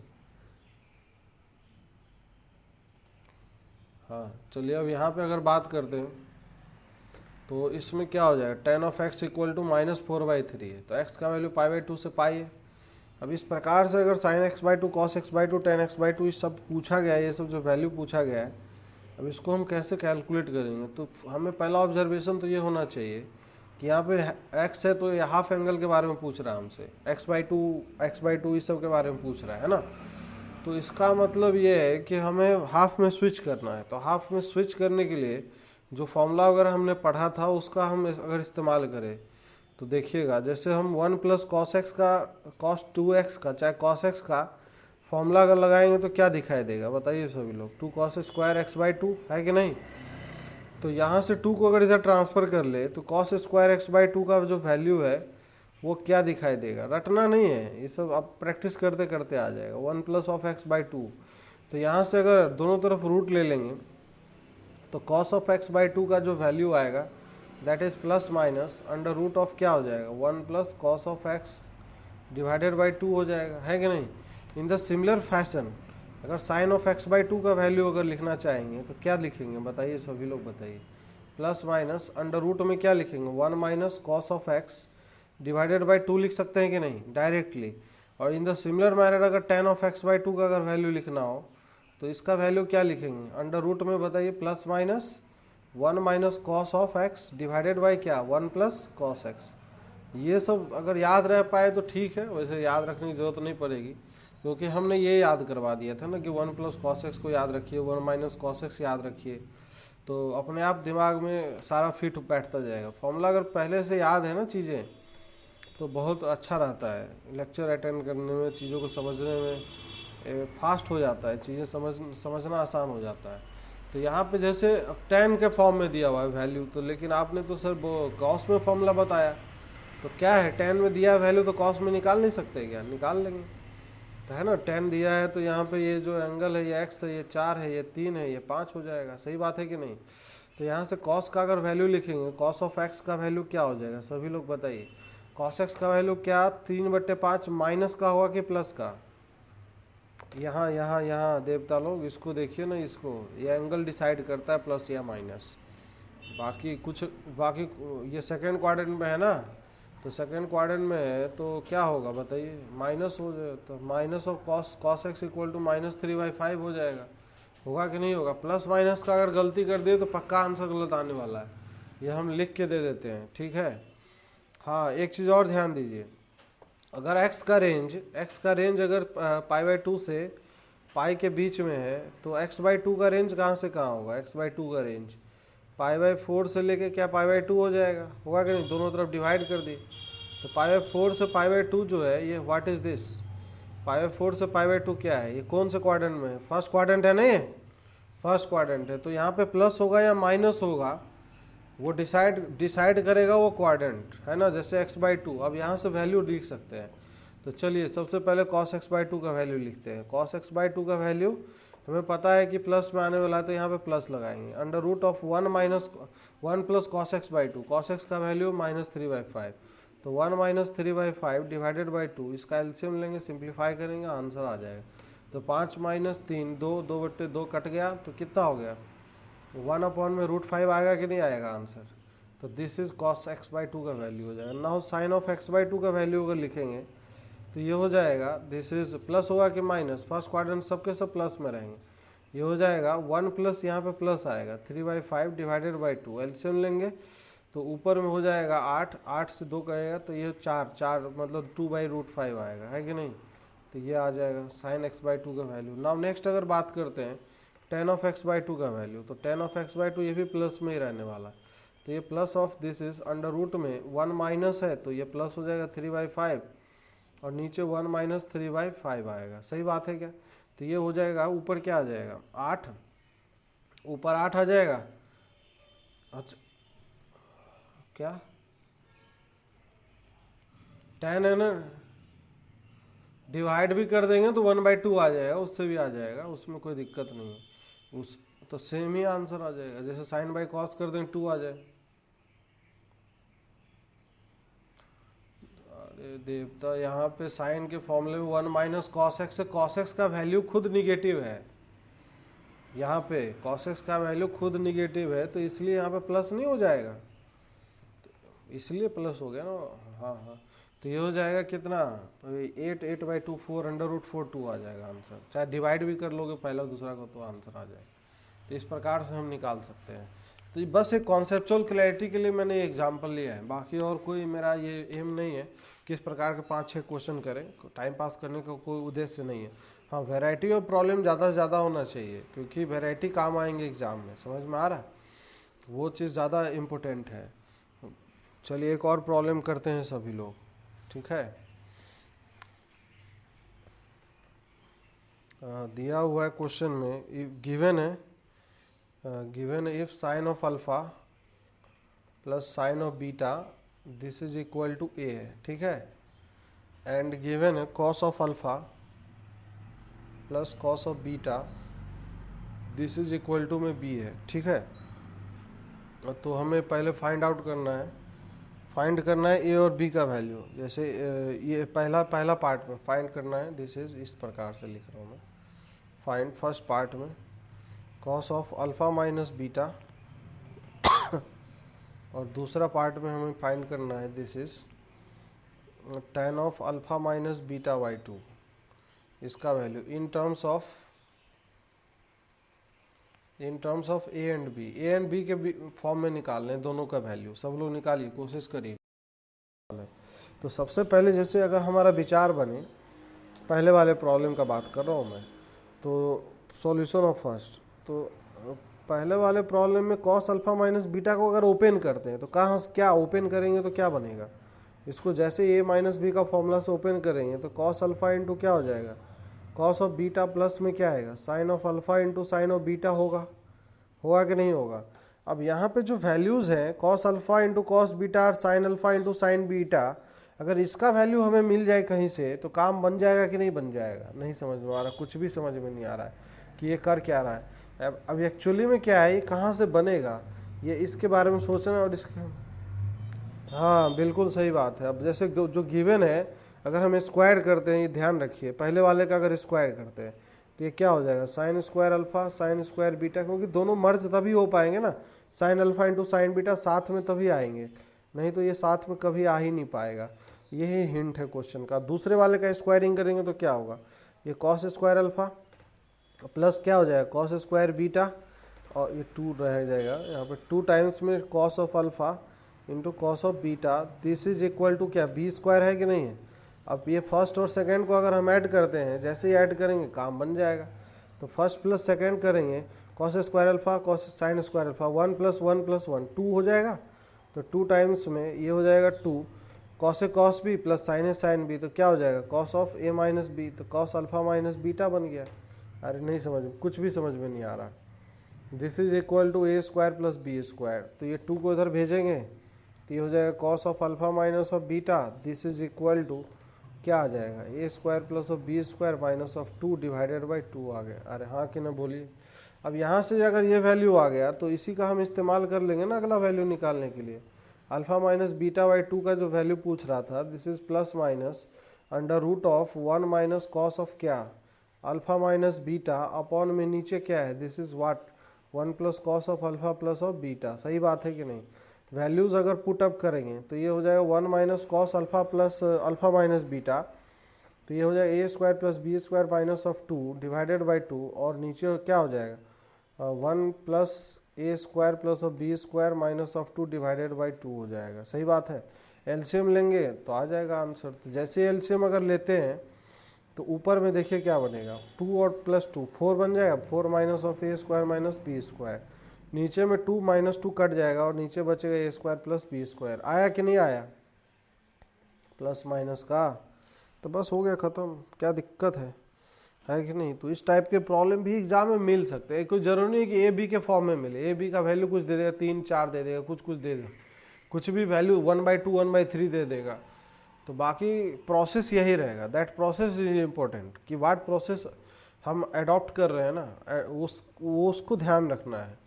A: हाँ चलिए, अब यहाँ पे अगर बात करते हैं तो इसमें क्या हो जाएगा, tan of x equal to minus 4/3 है, तो x का वैल्यू पाई बाई 2 से पाई है। अब इस प्रकार से अगर sin x by 2 cos x by 2 tan x by 2 ये सब पूछा गया है, ये सब जो वैल्यू पूछा गया है, अब इसको हम कैसे कैलकुलेट करेंगे। तो हमें पहला ऑब्जर्वेशन तो ये होना चाहिए कि यहाँ पे x है तो ये हाफ एंगल के बारे में पूछ रहा है हमसे, x बाई 2 इस सब के बारे में पूछ रहा है ना। तो इसका मतलब ये है कि हमें हाफ में स्विच करना है। तो हाफ में स्विच करने के लिए जो फॉर्मूला वगैरह हमने पढ़ा था उसका हम अगर इस्तेमाल करें तो देखिएगा, जैसे हम 1 प्लस कॉस एक्स का कॉस 2x का चाहे कॉस एक्स का फॉर्मूला अगर लगाएंगे तो क्या दिखाई देगा बताइए सभी लोग, 2 cos स्क्वायर x बाई 2 है कि नहीं। तो यहाँ से 2 को अगर इधर ट्रांसफ़र कर ले तो cos स्क्वायर x बाई 2 का जो वैल्यू है वो क्या दिखाई देगा, रटना नहीं है, ये सब आप प्रैक्टिस करते करते आ जाएगा। 1 प्लस ऑफ x बाई 2, तो यहाँ से अगर दोनों तरफ रूट ले लेंगे तो cos of x by two का जो वैल्यू आएगा that is plus minus under root of क्या हो जाएगा, 1 plus cos of x divided by 2 हो जाएगा, है कि नहीं। इन द सिमिलर फैशन अगर sine of x by two का वैल्यू अगर लिखना चाहेंगे तो क्या लिखेंगे बताइए, सभी लोग बताइए। प्लस माइनस अंडर रूट में क्या लिखेंगे, 1 minus cos of x divided by 2 लिख सकते हैं कि नहीं डायरेक्टली। और इन द सिमिलर मैनर अगर tan of x by two का अगर वैल्यू लिखना हो तो इसका वैल्यू क्या लिखेंगे, अंडर रूट में बताइए plus minus 1 minus cos of x divided by क्या, 1 प्लस कॉस एक्स। ये सब अगर याद रह पाए तो ठीक है, वैसे याद रखने की जरूरत नहीं पड़ेगी क्योंकि हमने ये याद करवा दिया था ना कि 1 प्लस कॉस एक्स को याद रखिए, 1 माइनस कॉस एक्स याद रखिए, तो अपने आप दिमाग में सारा फिट बैठता जाएगा। फॉर्मूला अगर पहले से याद है ना चीज़ें तो बहुत अच्छा रहता है, लेक्चर अटेंड करने में, चीज़ों को समझने में फास्ट हो जाता है, चीज़ें समझना आसान हो जाता है। तो यहाँ पे जैसे tan के फॉर्म में दिया हुआ है वैल्यू, तो लेकिन आपने तो सर वो कॉस में फॉर्मूला बताया, तो क्या है tan में दिया है वैल्यू तो कॉस में निकाल नहीं सकते क्या, निकाल लेंगे, तो है ना। tan दिया है तो यहाँ पे ये जो एंगल है ये x है, ये 4 है, ये 3 है, ये 5 हो जाएगा, सही बात है कि नहीं। तो यहाँ से cos का अगर वैल्यू लिखेंगे, cos ऑफ x का वैल्यू क्या हो जाएगा, सभी लोग बताइए। cos x का वैल्यू क्या, 3/5 माइनस का होगा कि प्लस का। यहाँ यहाँ यहाँ देवता लोग इसको देखिए ना, इसको ये एंगल डिसाइड करता है प्लस या माइनस, बाकी ये सेकेंड क्वाड्रेंट में है ना, तो सेकेंड क्वाड्रेंट में है तो क्या होगा बताइए, माइनस हो जाए, तो minus of cos x equal to -3/5 हो जाएगा, होगा कि नहीं होगा। प्लस माइनस का अगर गलती कर दिए तो पक्का आंसर गलत आने वाला है, ये हम लिख के दे देते हैं, ठीक है। हाँ एक चीज़ और ध्यान दीजिए, अगर x का रेंज अगर π/2 से पाई के बीच में है तो x/2 का रेंज कहाँ से कहाँ होगा, x/2 का रेंज π/4 से लेके क्या π/2 हो जाएगा, होगा कि नहीं, दोनों तरफ डिवाइड कर दी तो π/4 से π/2 जो है ये व्हाट इज़ दिस, π/4 से π/2 क्या है, ये कौन से क्वाड्रेंट में है, फर्स्ट क्वाड्रेंट है ना, ये फर्स्ट क्वाड्रेंट है, तो यहाँ पे प्लस होगा या माइनस होगा वो डिसाइड करेगा वो क्वाड्रेंट, है ना। जैसे x/2, अब यहाँ से वैल्यू लिख सकते हैं, तो चलिए सबसे पहले cos x/2 का वैल्यू लिखते हैं। cos x/2 का वैल्यू हमें पता है कि प्लस में आने वाला है तो यहाँ पे प्लस लगाएंगे, under root of 1 plus cos x/2, cos x का वैल्यू -3/5, तो 1 - 3/5 डिवाइडेड बाई 2, इसका एलसीएम लेंगे, सिंप्लीफाई करेंगे, आंसर आ जाएगा। तो 5 - 3 2, 2/2 कट गया, तो कितना हो गया, 1/√5 आएगा कि नहीं आएगा आंसर। तो दिस इज cos x/2 का वैल्यू हो जाएगा। नाउ साइन ऑफ x/2 का वैल्यू अगर लिखेंगे तो ये हो जाएगा, दिस इज प्लस होगा कि माइनस, फर्स्ट क्वाड्रेंट सबके सब प्लस में रहेंगे, ये हो जाएगा 1 प्लस यहाँ पे प्लस आएगा 3/5 डिवाइडेड बाई 2, एलसीएम लेंगे तो ऊपर में हो जाएगा 8 से 2 करेगा तो ये 4 मतलब 2/√5 आएगा, है कि नहीं। तो ये आ जाएगा साइन x/2 का वैल्यू। नाउ नेक्स्ट अगर बात करते हैं tan ऑफ x/2 का वैल्यू, तो tan ऑफ x/2 ये भी प्लस में ही रहने वाला, तो ये plus of this is under root में 1 माइनस है तो ये प्लस हो जाएगा 3/5 और नीचे 1 - 3/5 आएगा, सही बात है क्या। तो ये हो जाएगा, ऊपर क्या आ जाएगा 8, ऊपर 8 आ जाएगा, अच्छा क्या tan है ना, डिवाइड भी कर देंगे तो 1/2 आ जाएगा, उससे भी आ जाएगा, उसमें कोई दिक्कत नहीं है, उस तो सेम ही आंसर आ जाएगा, जैसे साइन बाई कॉस कर देंगे 2 आ जाए। अरे देवता, यहाँ पे साइन के फॉर्मूले में 1 माइनस कॉस एक्स है, कॉस एक्स का वैल्यू खुद निगेटिव है, यहाँ पे cos x का वैल्यू खुद निगेटिव है तो इसलिए यहाँ पे प्लस नहीं हो जाएगा, तो इसलिए प्लस हो गया ना। हाँ हाँ, तो ये हो जाएगा कितना, तो 8/2 4 √4 2 आ जाएगा आंसर, चाहे डिवाइड भी कर लोगे पहला दूसरा को तो आंसर आ जाएगा। तो इस प्रकार से हम निकाल सकते हैं। तो ये बस एक कॉन्सेप्चुअल क्लैरिटी के लिए मैंने एग्जाम्पल लिया है, बाकी और कोई मेरा ये एम नहीं है किस प्रकार के 5-6 क्वेश्चन करें, टाइम पास करने का कोई उद्देश्य नहीं है। हाँ, वैरायटी ऑफ प्रॉब्लम ज़्यादा से ज़्यादा होना चाहिए क्योंकि वैरायटी काम आएंगे एग्ज़ाम में, समझ में आ रहा है, वो चीज़ ज़्यादा इम्पोर्टेंट है। चलिए एक और प्रॉब्लम करते हैं सभी लोग, ठीक है। दिया हुआ है क्वेश्चन में, गिवन है, given if sine of alpha plus sine of beta this is equal to a है, ठीक है, एंड गिवन है cos of alpha plus cos of beta this is equal to में बी है, ठीक है। तो हमें पहले फाइंड आउट करना है, फाइंड करना है ए और बी का वैल्यू। जैसे ये पहला पार्ट में फाइंड करना है, दिस इज इस प्रकार से लिख रहा हूँ मैं। फाइंड फर्स्ट पार्ट में cos of alpha minus beta, और दूसरा पार्ट में हमें फाइंड करना है this is tan of alpha minus beta by 2, इसका वैल्यू in terms of A and B के फॉर्म में निकालने हैं दोनों का वैल्यू। सब लोग निकालिए, कोशिश करिए। तो सबसे पहले जैसे अगर हमारा विचार बने, पहले वाले प्रॉब्लम का बात कर रहा हूँ मैं, तो सॉल्यूशन ऑफ फर्स्ट, तो पहले वाले प्रॉब्लम में कॉस अल्फ़ा माइनस बीटा को अगर ओपन करते हैं तो कहाँ क्या ओपन करेंगे तो क्या बनेगा, इसको जैसे ए माइनस बी का फॉर्मूला से ओपन करेंगे तो कॉस अल्फ़ा इंटू क्या हो जाएगा, कॉस ऑफ बीटा प्लस में क्या आएगा, sine of alpha into sine of beta होगा कि नहीं होगा। अब यहाँ पे जो वैल्यूज़ हैं cos alpha into cos beta और sine alpha into sine beta, अगर इसका वैल्यू हमें मिल जाए कहीं से तो काम बन जाएगा कि नहीं बन जाएगा। नहीं समझ में आ रहा, कुछ भी समझ में नहीं आ रहा है कि ये कर क्या रहा है। अब एक्चुअली में क्या है, ये कहाँ से बनेगा, ये इसके बारे में सोचना। और इसके, हाँ बिल्कुल सही बात है। अब जैसे जो गिवन है, अगर हम स्क्वायर करते हैं, ये ध्यान रखिए, पहले वाले का अगर स्क्वायर करते हैं तो ये क्या हो जाएगा, sine square alpha sine square beta, क्योंकि दोनों मर्ज तभी हो पाएंगे ना, sign alpha into sine beta साथ में तभी आएंगे, नहीं तो ये साथ में कभी आ ही नहीं पाएगा। यही हिंट है क्वेश्चन का। दूसरे वाले का स्क्वायरिंग करेंगे तो क्या होगा, ये कॉस स्क्वायर अल्फ़ा प्लस क्या हो जाएगा कॉस स्क्वायर बीटा, और ये 2 रह जाएगा यहाँ पे, 2 टाइम्स में cos of alpha into cos of beta, this is equal to क्या, बी स्क्वायर है कि नहीं है। अब ये फर्स्ट और सेकंड को अगर हम ऐड करते हैं, जैसे ही ऐड करेंगे काम बन जाएगा। तो फर्स्ट प्लस सेकंड करेंगे, cos square alpha cos sine square alpha, 1 + 1 + 1 2 हो जाएगा। तो 2 टाइम्स में ये हो जाएगा 2 cos A cos B plus sine A sine B, तो क्या हो जाएगा cos of A minus B, तो कॉस अल्फ़ा माइनस बीटा बन गया। अरे नहीं समझ, कुछ भी समझ में नहीं आ रहा। This is equal to A square plus B square, तो ये 2 को इधर भेजेंगे तो ये हो जाएगा cos of alpha minus of beta, this is equal to क्या आ जाएगा, a square plus of B square minus of 2 divided by 2 आ गया। अरे हाँ कि ना बोलिए। अब यहाँ से अगर ये वैल्यू आ गया तो इसी का हम इस्तेमाल कर लेंगे ना अगला वैल्यू निकालने के लिए। अल्फ़ा माइनस बीटा बाई 2 का जो वैल्यू पूछ रहा था, this is plus minus under root of 1 minus cos of क्या, अल्फ़ा माइनस बीटा अपॉन में नीचे क्या है, this is what 1 plus cos of alpha plus of beta. सही बात है कि नहीं। वैल्यूज़ अगर पुट अप करेंगे तो ये हो जाएगा 1 minus cos alpha plus alpha minus beta, तो ये हो जाएगा a square plus B square minus of 2 divided by 2, और नीचे क्या हो जाएगा 1 plus a square plus of B square minus of 2 divided by 2 हो जाएगा। सही बात है। एलसीएम लेंगे तो आ जाएगा आंसर। तो जैसे एलसीएम अगर लेते हैं तो ऊपर में देखिए क्या बनेगा, 2 और प्लस 2 4 बन जाएगा, 4 minus of A square minus B square, नीचे में 2 माइनस 2 कट जाएगा और नीचे बचेगा ए स्क्वायर प्लस बी स्क्वायर। आया कि नहीं आया प्लस माइनस का, तो बस हो गया ख़त्म। क्या दिक्कत है कि नहीं। तो इस टाइप के प्रॉब्लम भी एग्जाम में मिल सकते हैं। कोई ज़रूरी नहीं कि ए बी के फॉर्म में मिले, ए बी का वैल्यू कुछ दे देगा 3 4 दे देगा, कुछ दे देगा, कुछ भी वैल्यू 1/2 1/3 दे देगा। तो बाकी प्रोसेस यही रहेगा, दैट प्रोसेस इज इम्पोर्टेंट कि वाट प्रोसेस हम अडॉप्ट कर रहे हैं ना, उसको ध्यान रखना है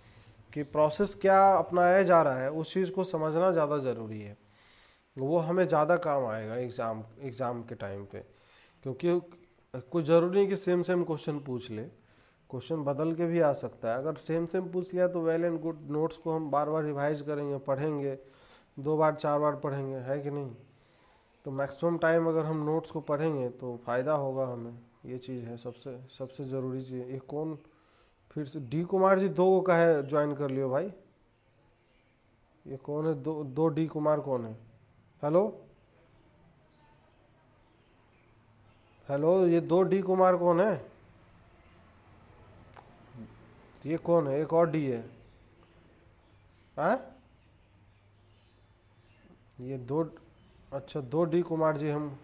A: कि प्रोसेस क्या अपनाया जा रहा है, उस चीज़ को समझना ज़्यादा ज़रूरी है। वो हमें ज़्यादा काम आएगा एग्ज़ाम के टाइम पे, क्योंकि कोई ज़रूरी नहीं कि सेम क्वेश्चन पूछ ले, क्वेश्चन बदल के भी आ सकता है। अगर सेम पूछ लिया तो वेल एंड गुड, नोट्स को हम बार बार रिवाइज करेंगे, पढ़ेंगे, 2 बार 4 बार पढ़ेंगे, है कि नहीं। तो मैक्सिमम टाइम अगर हम नोट्स को पढ़ेंगे तो फ़ायदा होगा हमें। ये चीज़ है सबसे ज़रूरी चीज़। ये कौन फिर से डी कुमार जी 2 को कहे ज्वाइन कर लियो भाई, ये कौन है, 2 डी कुमार कौन है। हेलो ये 2 डी कुमार कौन है, ये कौन है, एक और डी है। ये 2, अच्छा 2 डी कुमार जी हम,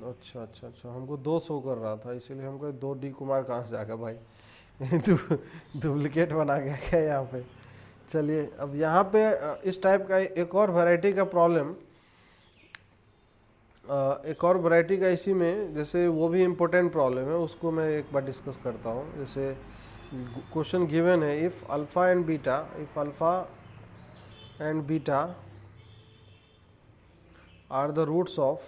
A: अच्छा हमको 2 शो कर रहा था, इसीलिए हमको 2 डी कुमार कहाँ से आ गया भाई। डुप्लीकेट बना गया क्या यहाँ पे। चलिए अब यहाँ पे इस टाइप का एक और वैरायटी का प्रॉब्लम, एक और वैरायटी का इसी में, जैसे वो भी इम्पोर्टेंट प्रॉब्लम है, उसको मैं एक बार डिस्कस करता हूँ। जैसे क्वेश्चन गिवन है, if alpha and beta are the roots of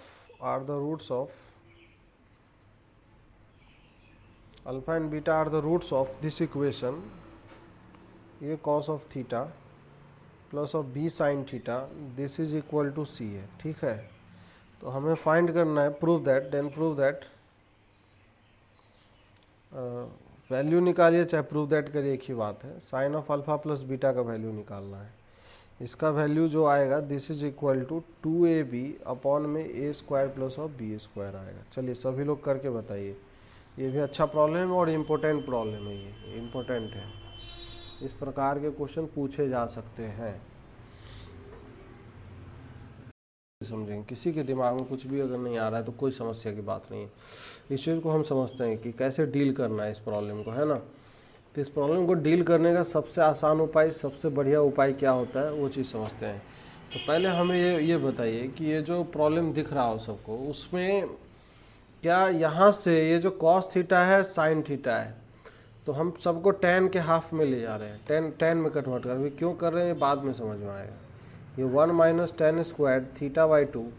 A: alpha and beta are the roots of this equation a cos of theta plus of b sin theta this is equal to c है, ठीक है। तो हमें find करना है, prove that value निकालिए चाहे prove that करिए, एक ही बात है। Sine of alpha plus beta का वैल्यू निकालना है। इसका वैल्यू जो आएगा this is equal to 2ab upon में a square plus of b square आएगा। चलिए सभी लोग करके बताइए। ये भी अच्छा प्रॉब्लम है और इम्पोर्टेंट प्रॉब्लम है, ये इम्पोर्टेंट है। इस प्रकार के क्वेश्चन पूछे जा सकते हैं, समझेंगे। किसी के दिमाग में कुछ भी अगर नहीं आ रहा है तो कोई समस्या की बात नहीं है। इस चीज़ को हम समझते हैं कि कैसे डील करना है इस प्रॉब्लम को, है ना। तो इस प्रॉब्लम को डील करने का सबसे आसान उपाय, सबसे बढ़िया उपाय क्या होता है वो चीज़ समझते हैं। तो पहले हमें ये बताइए कि ये जो प्रॉब्लम दिख रहा हो सबको, उसमें क्या यहाँ से ये जो कॉस थीटा है साइन थीटा है, तो हम सबको tan के हाफ में ले जा रहे हैं, tan में कन्वर्ट कर रहे हैं। क्यों कर रहे हैं ये बाद में समझ में आएगा। ये 1 minus tan square theta by 2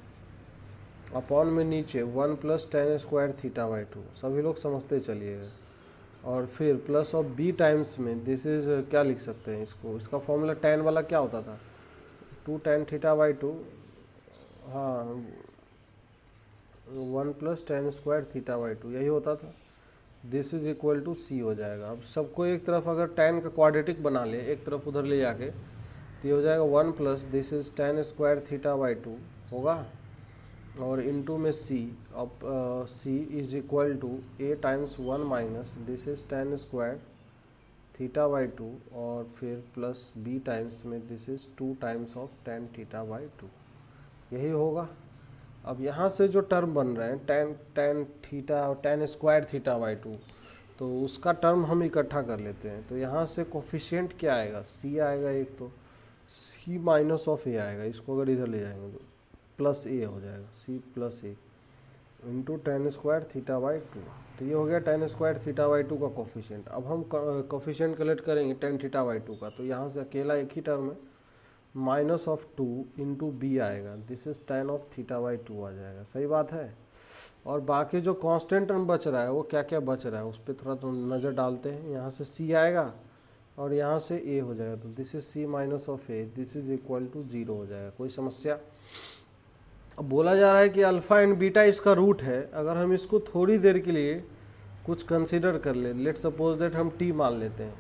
A: upon में नीचे 1 plus tan square theta by 2, सभी लोग समझते चलिएगा। और फिर प्लस ऑफ b टाइम्स में दिस इज क्या लिख सकते हैं इसको, इसका फॉर्मूला tan वाला क्या होता था, 2 tan थीटा बाई 2, हाँ 1 plus tan square theta by 2 यही होता था। This is equal to c हो जाएगा। अब सबको एक तरफ अगर tan का क्वाड्रेटिक बना ले, एक तरफ उधर ले जाके, तो ये हो जाएगा 1 plus this is tan square theta by 2 होगा, और इनटू में c। अब c is equal to a times 1 minus this is tan square theta by 2, और फिर प्लस b टाइम्स में this is 2 times of tan theta by 2, यही होगा। अब यहाँ से जो टर्म बन रहे हैं tan थीटा और tan स्क्वायर थीटा बाई 2, तो उसका टर्म हम इकट्ठा कर लेते हैं। तो यहाँ से कोफिशिएंट क्या आएगा, c आएगा, एक तो c माइनस ऑफ a आएगा, इसको अगर इधर ले जाएंगे तो प्लस a हो जाएगा, c plus a into tan square theta by 2। तो ये हो गया tan स्क्वायर थीटा बाई 2 का कोफिशिएंट। अब हम कोफिशिएंट कलेक्ट करेंगे tan थीटा बाई 2 का, तो यहाँ से अकेला एक ही टर्म है, माइनस ऑफ 2 इंटू बी आएगा, this is tan of theta by 2 आ जाएगा, सही बात है। और बाकी जो कांस्टेंट टर्म बच रहा है वो क्या क्या बच रहा है उस पर थोड़ा तो नज़र डालते हैं। यहाँ से c आएगा और यहाँ से a हो जाएगा, तो this is c minus of a, this is equal to 0 हो जाएगा। कोई समस्या। अब बोला जा रहा है कि अल्फ़ा एंड बीटा इसका रूट है। अगर हम इसको थोड़ी देर के लिए कुछ कंसिडर कर ले, लेट सपोज दैट हम t मान लेते हैं,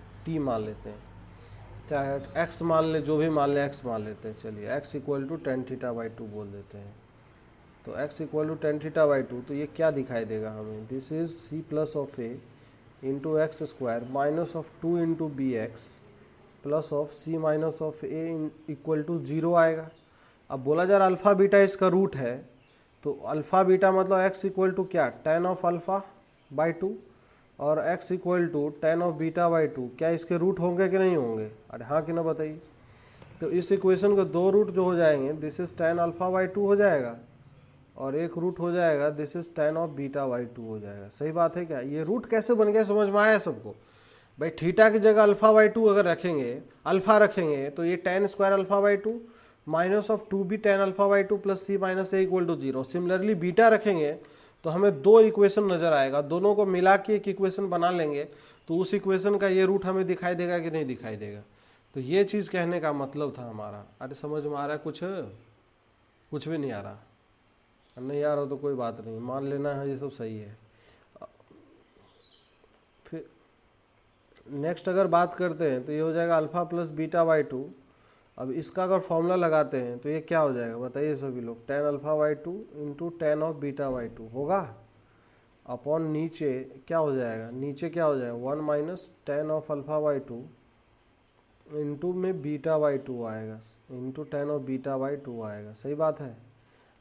A: चाहे x मान ले, जो भी मान ले x मान लेते हैं। चलिए x equal to tan theta by 2 बोल देते हैं। तो x equal to tan theta by 2, तो ये क्या दिखाई देगा हमें, this is c plus of a into x square minus of 2 into b x plus of c minus of a equal to 0 आएगा। अब बोला जा रहा अल्फ़ा बीटा इसका रूट है, तो अल्फ़ा बीटा मतलब x इक्वल टू क्या, tan ऑफ अल्फ़ा बाई 2 और x equal to tan of beta by 2, क्या इसके रूट होंगे कि नहीं होंगे, अरे हाँ कि ना बताइए। तो इस इक्वेशन के दो रूट जो हो जाएंगे, this is tan alpha by 2 हो जाएगा, और एक रूट हो जाएगा this is tan of beta by 2 हो जाएगा। सही बात है क्या। ये रूट कैसे बन गया समझ में आया सबको। भाई थीटा की जगह अल्फ़ा बाई 2 अगर रखेंगे, अल्फ़ा रखेंगे, तो ये tan square alpha by 2 minus of 2 भी tan alpha by 2 plus c minus a equal to 0। Similarly beta रखेंगे तो हमें दो इक्वेशन नजर आएगा, दोनों को मिला के एक इक्वेशन बना लेंगे, तो उस इक्वेशन का ये रूट हमें दिखाई देगा कि नहीं दिखाई देगा। तो ये चीज़ कहने का मतलब था हमारा। अरे समझ में आ रहा है कुछ भी नहीं आ रहा, नहीं आ रहा तो कोई बात नहीं, मान लेना है ये सब सही है। फिर नेक्स्ट अगर बात करते हैं तो ये हो जाएगा अल्फ़ा प्लस बीटा बाई 2। अब इसका अगर फॉर्मूला लगाते हैं तो ये क्या हो जाएगा बताइए सभी लोग, tan alpha by 2 into tan of beta by 2 होगा, अपॉन नीचे क्या हो जाएगा, नीचे क्या हो जाएगा 1 minus tan of alpha by 2 into में बीटा बाई 2 आएगा, into tan of beta by 2 आएगा। सही बात है।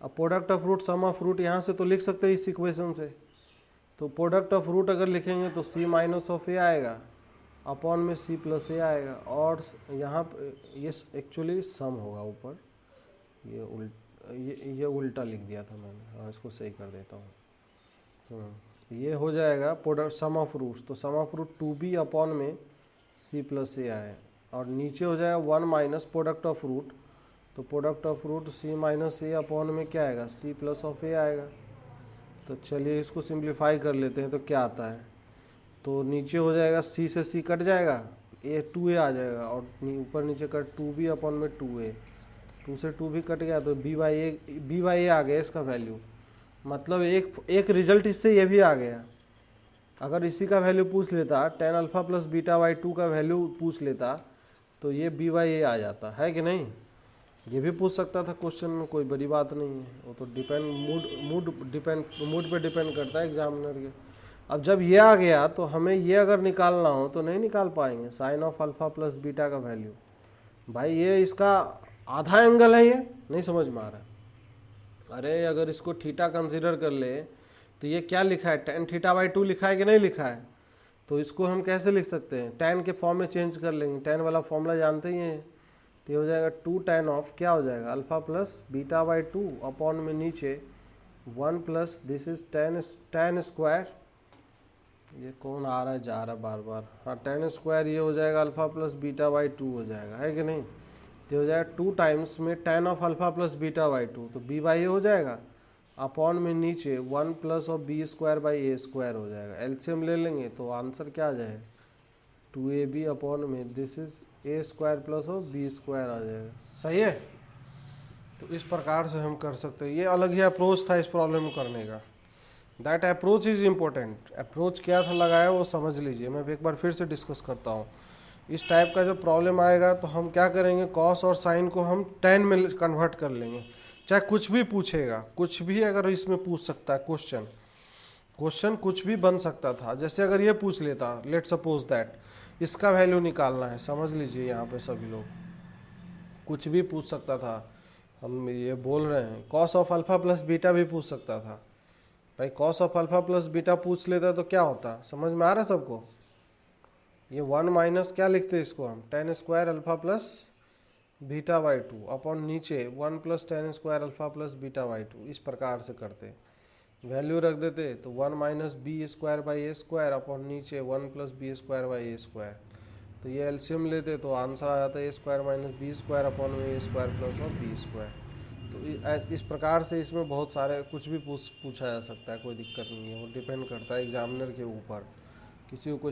A: अब product of root sum of root यहाँ से तो लिख सकते हैं इस इक्वेशन से। तो प्रोडक्ट ऑफ रूट अगर लिखेंगे तो c माइनस ऑफ a आएगा, अपॉन में c प्लस a आएगा, और यहाँ ये एक्चुअली सम होगा ऊपर, ये उल्टा लिख दिया था मैंने, हाँ इसको सही कर देता हूँ। ये हो जाएगा प्रोडक्ट सम ऑफ रूट्स, तो sum of root 2b upon में c प्लस ए आए, और नीचे हो जाएगा 1 माइनस प्रोडक्ट ऑफ रूट, तो product of root c minus a upon में क्या आएगा, c प्लस ऑफ ए आएगा। तो चलिए इसको सिंप्लीफाई कर लेते हैं, तो क्या आता है, तो नीचे हो जाएगा c से c कट जाएगा, ए 2a आ जाएगा, और ऊपर नीचे कट 2b अपॉन में 2a, 2 से 2 भी कट गया, तो बी बाई ए आ गया इसका वैल्यू। मतलब एक रिजल्ट इससे ये भी आ गया। अगर इसी का वैल्यू पूछ लेता, tan alpha plus beta by 2 का वैल्यू पूछ लेता, तो ये बी बाई ए आ जाता है कि नहीं। ये भी पूछ सकता था क्वेश्चन में, कोई बड़ी बात नहीं है, वो तो मूड पे डिपेंड करता है एग्जामिनर के। अब जब ये आ गया तो हमें ये अगर निकालना हो तो नहीं निकाल पाएंगे, sine of alpha plus beta का वैल्यू। भाई ये इसका आधा एंगल है, ये नहीं समझ में आ रहा है। अरे अगर इसको थीटा कंसीडर कर ले तो ये क्या लिखा है, टेन थीटा बाई 2 लिखा है कि नहीं लिखा है। तो इसको हम कैसे लिख सकते हैं, टेन के फॉर्म में चेंज कर लेंगे, टेन वाला फॉर्मूला जानते ही हैं। तो ये हो जाएगा 2 tan ऑफ क्या हो जाएगा, alpha plus beta by 2 upon में नीचे 1 plus this is ten square, ये कौन आ रहा है जा रहा है बार बार, हाँ टेन स्क्वायर, ये हो जाएगा अल्फा प्लस बीटा बाई 2 हो जाएगा, है कि नहीं। तो हो जाएगा 2 टाइम्स में ten of alpha plus beta by 2, तो बी बाई ए हो जाएगा, अपॉन में नीचे 1 plus of B square by A square हो जाएगा। एलसीएम ले लेंगे तो आंसर क्या आ जाएगा, 2ab अपॉन में this is a square plus of B square आ जाएगा। सही है। तो इस प्रकार से हम कर सकते हैं, ये अलग ही अप्रोच था इस प्रॉब्लम को करने का। That approach is important. Approach क्या था लगाया वो समझ लीजिए, मैं एक बार फिर से डिस्कस करता हूँ। इस टाइप का जो प्रॉब्लम आएगा तो हम क्या करेंगे, कॉस और साइन को हम टेन में कन्वर्ट कर लेंगे, चाहे कुछ भी पूछेगा, कुछ भी अगर इसमें पूछ सकता है क्वेश्चन कुछ भी बन सकता था। जैसे अगर ये पूछ लेता, लेट सपोज दैट इसका वैल्यू निकालना है, समझ लीजिए यहाँ पे सभी लोग कुछ भी पूछ सकता था। हम ये बोल रहे हैं cos of alpha plus beta भी पूछ सकता था। भाई cos of alpha plus beta पूछ लेता तो क्या होता, समझ में आ रहा है सबको। ये 1 माइनस क्या लिखते हैं इसको हम, ten square alpha plus beta by 2 upon नीचे 1 plus tan square alpha plus beta by 2, इस प्रकार से करते वैल्यू रख देते। तो 1 minus B square by A square upon नीचे 1 plus B square by A square. तो ये एलसीएम लेते तो आंसर आ जाता है A square minus B square upon में A square plus of B square. तो इस प्रकार से इसमें बहुत सारे कुछ भी पूछा जा सकता है, कोई दिक्कत नहीं है, वो डिपेंड करता है एग्जामिनर के ऊपर। किसी को कोई